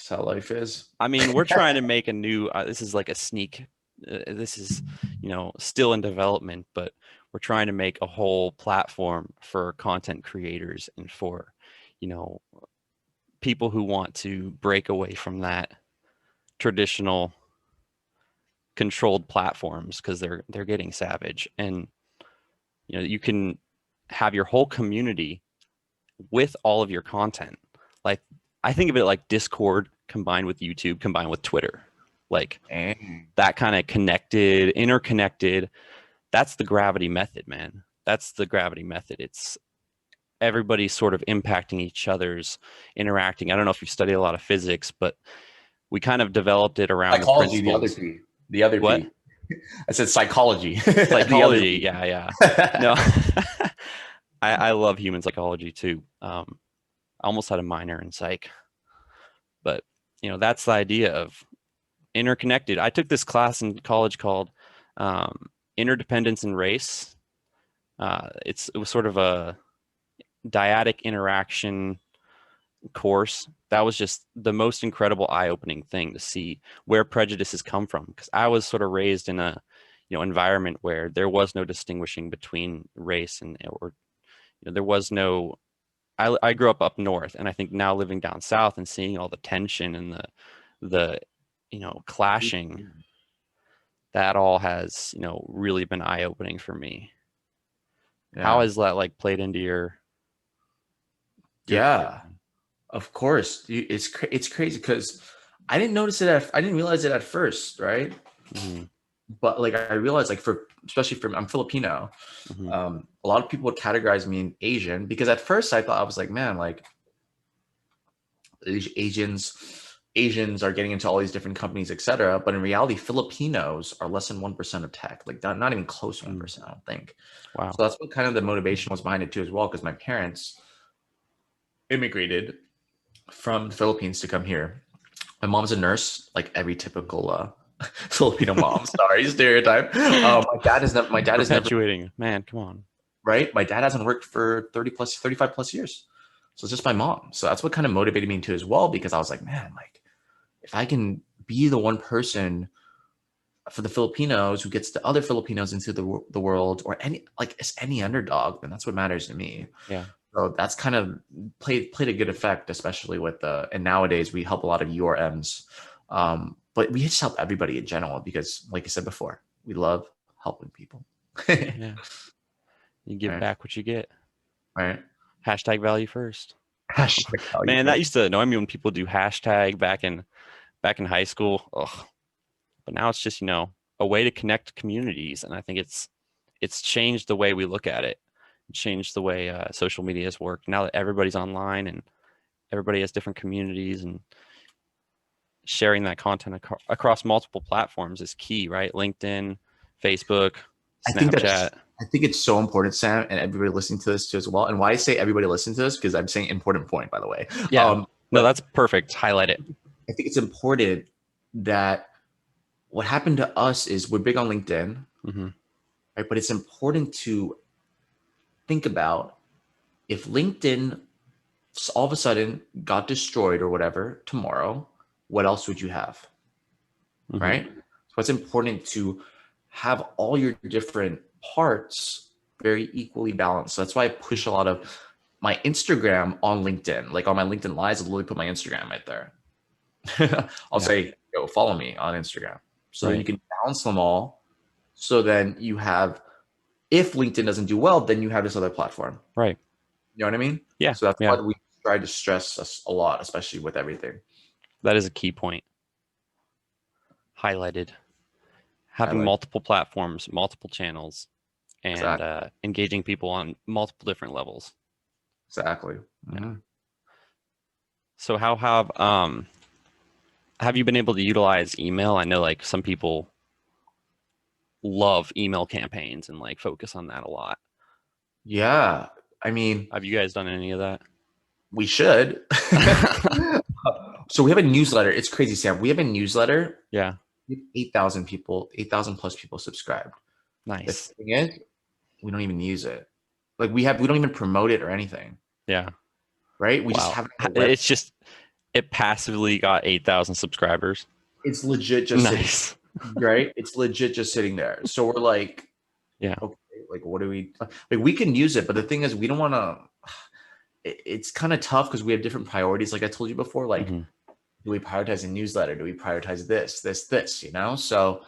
S3: that's how life is.
S1: I mean, we're trying to make a new, this is like a sneak, this is, still in development, but we're trying to make a whole platform for content creators and for, people who want to break away from that traditional controlled platforms because they're getting savage. And, you can have your whole community with all of your content. Like, I think of it like Discord combined with YouTube, combined with Twitter. Like that kind of interconnected. That's the gravity method, man. That's the gravity method. It's everybody sort of impacting each other's interacting. I don't know if you've studied a lot of physics, but we kind of developed it around
S3: Psychology,
S1: the principles.
S3: the other
S1: What?
S3: P. I said psychology.
S1: Psychology, yeah. No, I love human psychology too. I almost had a minor in psych, but that's the idea of interconnected. I took this class in college called Interdependence in Race. It was sort of a dyadic interaction course. That was just the most incredible eye-opening thing to see where prejudices come from, because I was sort of raised in a environment where there was no distinguishing between race or there was no. I grew up north, and I think now living down south and seeing all the tension and the clashing, that all has really been eye-opening for me. Yeah. How has that like played into your
S3: yeah, of course. It's crazy because I didn't notice it. I didn't realize it at first, right? Mm-hmm. But like I realized, like especially I'm Filipino. Mm-hmm. A lot of people would categorize me in Asian because at first I thought I was like, man, like Asians are getting into all these different companies, etc. But in reality, Filipinos are less than 1% of tech, like not even close to 1%, I don't think.
S1: Wow.
S3: So that's what kind of the motivation was behind it too, as well, because my parents immigrated from the Philippines to come here. My mom's a nurse, like every typical Filipino mom. Sorry, stereotype. My dad is never.
S1: Perpetuating. Man, come on.
S3: Right, my dad hasn't worked for 35 plus years. So it's just my mom. So that's what kind of motivated me too as well, because I was like, man, like if I can be the one person for the Filipinos who gets the other Filipinos into the world, or any underdog, then that's what matters to me.
S1: Yeah.
S3: So that's kind of played a good effect, especially with and nowadays we help a lot of URMs, but we just help everybody in general because, like I said before, we love helping people.
S1: Yeah. You give back what you get.
S3: Right.
S1: Hashtag value first.
S3: Hashtag value
S1: Man,
S3: first.
S1: that used to annoy me when people do hashtag back in high school. Ugh. But now it's just, a way to connect communities. And I think it's changed the way we look at it. It changed the way social media has worked. Now that everybody's online and everybody has different communities, and sharing that content across multiple platforms is key, right? LinkedIn, Facebook, Snapchat.
S3: I think it's so important, Sam, and everybody listening to this too as well. And why I say everybody listen to this, because I'm saying important point, by the way.
S1: Yeah. No, that's perfect. Highlight it.
S3: I think it's important that what happened to us is we're big on LinkedIn, mm-hmm. right? But it's important to think about if LinkedIn all of a sudden got destroyed or whatever tomorrow, what else would you have? Mm-hmm. Right? So it's important to have all your different parts very equally balanced. So that's why I push a lot of my Instagram on LinkedIn. Like on my LinkedIn lives, I'll literally put my Instagram right there. I'll say, yo, follow me on Instagram. So you can balance them all. So then you have, if LinkedIn doesn't do well, then you have this other platform.
S1: Right.
S3: You know what I mean?
S1: Yeah.
S3: So that's why we try to stress us a lot, especially with everything.
S1: That is a key point. Highlighted. Having multiple platforms, multiple channels, and
S3: Exactly.
S1: engaging people on multiple different levels.
S3: Exactly.
S1: Yeah. So how have you been able to utilize email? I know like some people love email campaigns and like focus on that a lot.
S3: Yeah. I mean,
S1: Have you guys done any of that?
S3: we should. So we have a newsletter. It's crazy, Sam. We have a newsletter.
S1: Yeah.
S3: We have 8,000 people, 8,000 plus people subscribed. The
S1: Nice.
S3: thing is, we don't even use it. Like we don't even promote it or anything.
S1: Yeah.
S3: Right? We just
S1: Wow.
S3: have it on the
S1: It's
S3: website.
S1: just, it passively got 8,000 subscribers.
S3: It's legit just sitting,
S1: Nice.
S3: right? It's legit just sitting there. So we're like,
S1: Yeah.
S3: okay, like what do we like? We can use it, but the thing is, we don't want to. It's kind of tough because we have different priorities. Like I told you before, like
S1: Mhm.
S3: do we prioritize a newsletter? Do we prioritize this? You know, so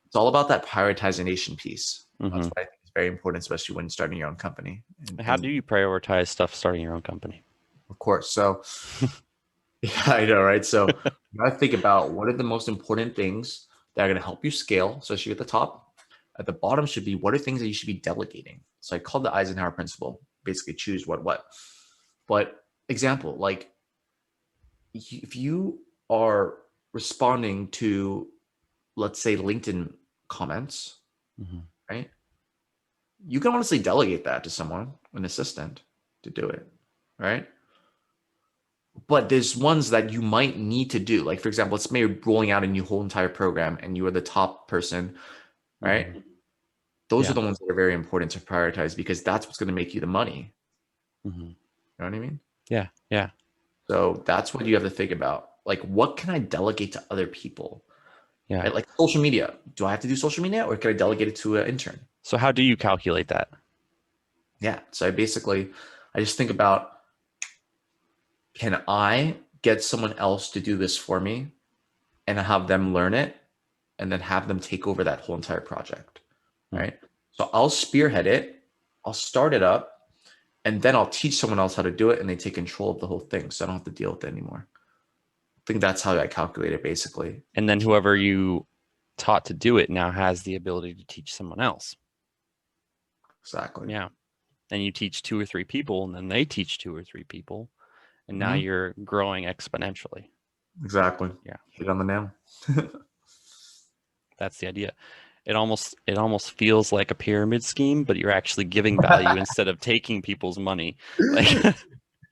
S3: it's all about that prioritization piece. That's
S1: Mhm.
S3: what I think is very important, especially when starting your own company.
S1: How do you prioritize stuff starting your own company?
S3: Of course. So yeah, I know, right? So you gotta think about what are the most important things that are gonna help you scale, especially at the top. At the bottom should be what are things that you should be delegating. So I call the Eisenhower principle, basically choose what. But example, like if you are responding to, let's say, LinkedIn comments,
S1: Mhm.
S3: right? You can honestly delegate that to someone, an assistant, to do it, right? But there's ones that you might need to do. Like, for example, let's say you're rolling out a new whole entire program and you are the top person, right?
S1: Mhm.
S3: Those
S1: Yeah.
S3: are the ones that are very important to prioritize because that's what's going to make you the money.
S1: Mhm.
S3: You know what I mean?
S1: Yeah. Yeah.
S3: So that's what you have to think about. Like, what can I delegate to other people?
S1: Yeah.
S3: Right? Like social media. Do I have to do social media or can I delegate it to an intern?
S1: So how do you calculate that?
S3: Yeah. So I just think about, can I get someone else to do this for me and have them learn it and then have them take over that whole entire project?
S1: Hmm.
S3: Right. So I'll spearhead it, I'll start it up, and then I'll teach someone else how to do it and they take control of the whole thing. So I don't have to deal with it anymore. I think that's how I calculate it basically.
S1: And then whoever you taught to do it now has the ability to teach someone else.
S3: Exactly.
S1: Yeah. And you teach 2 or 3 people and then they teach 2 or 3 people. And now you're growing exponentially.
S3: Exactly.
S1: Yeah.
S3: Hit on the nail.
S1: That's the idea. It almost feels like a pyramid scheme, but you're actually giving value instead of taking people's money. Like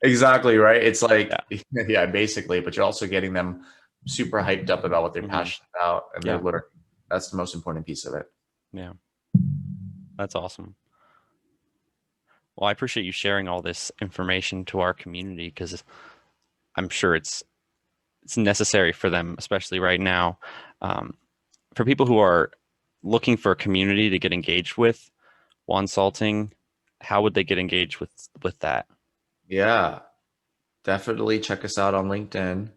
S3: Exactly, right? It's like,
S1: yeah.
S3: yeah, basically, but you're also getting them super hyped up about what they're
S1: Mhm.
S3: passionate about and
S1: Yeah.
S3: they're learning. That's the most important piece of it.
S1: Yeah. That's awesome. Well, I appreciate you sharing all this information to our community because I'm sure it's necessary for them, especially right now. For people who are looking for a community to get engaged with, Wonsulting, how would they get engaged with that?
S3: Yeah, definitely check us out on LinkedIn.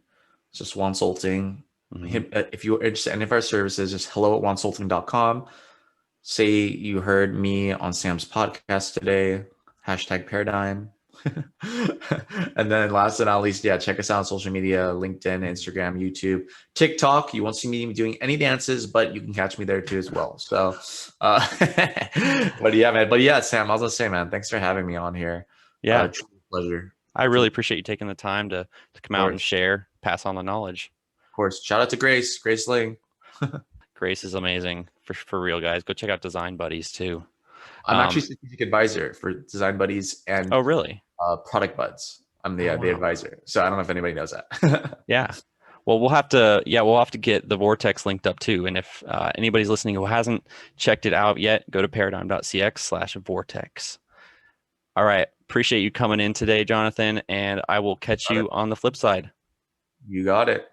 S3: It's just Wonsulting.
S1: Mhm.
S3: If you're interested in any of our services, just hello@wonsulting.com. Say you heard me on Sam's podcast today, hashtag paradigm. And then last but not least, yeah, check us out on social media, LinkedIn, Instagram, YouTube, TikTok. You won't see me doing any dances, but you can catch me there too as well. So, but yeah, man. But yeah, Sam, I was gonna say, man, thanks for having me on here.
S1: Yeah,
S3: True pleasure.
S1: I really appreciate you taking the time to come out and
S3: Course.
S1: share, pass on the knowledge.
S3: Of course. Shout out to Grace Ling.
S1: Grace is amazing for real, guys. Go check out Design Buddies too.
S3: I'm actually strategic advisor for Design Buddies and
S1: Oh, really?
S3: Product Buds. I'm the
S1: Oh,
S3: the
S1: wow.
S3: advisor. So I don't know if anybody knows that.
S1: Yeah. Well, we'll have to get the Vortex linked up too. And if anybody's listening who hasn't checked it out yet, go to paradigm.cx/vortex. All right. Appreciate you coming in today, Jonathan, and I will catch you on the flip side.
S3: You got it.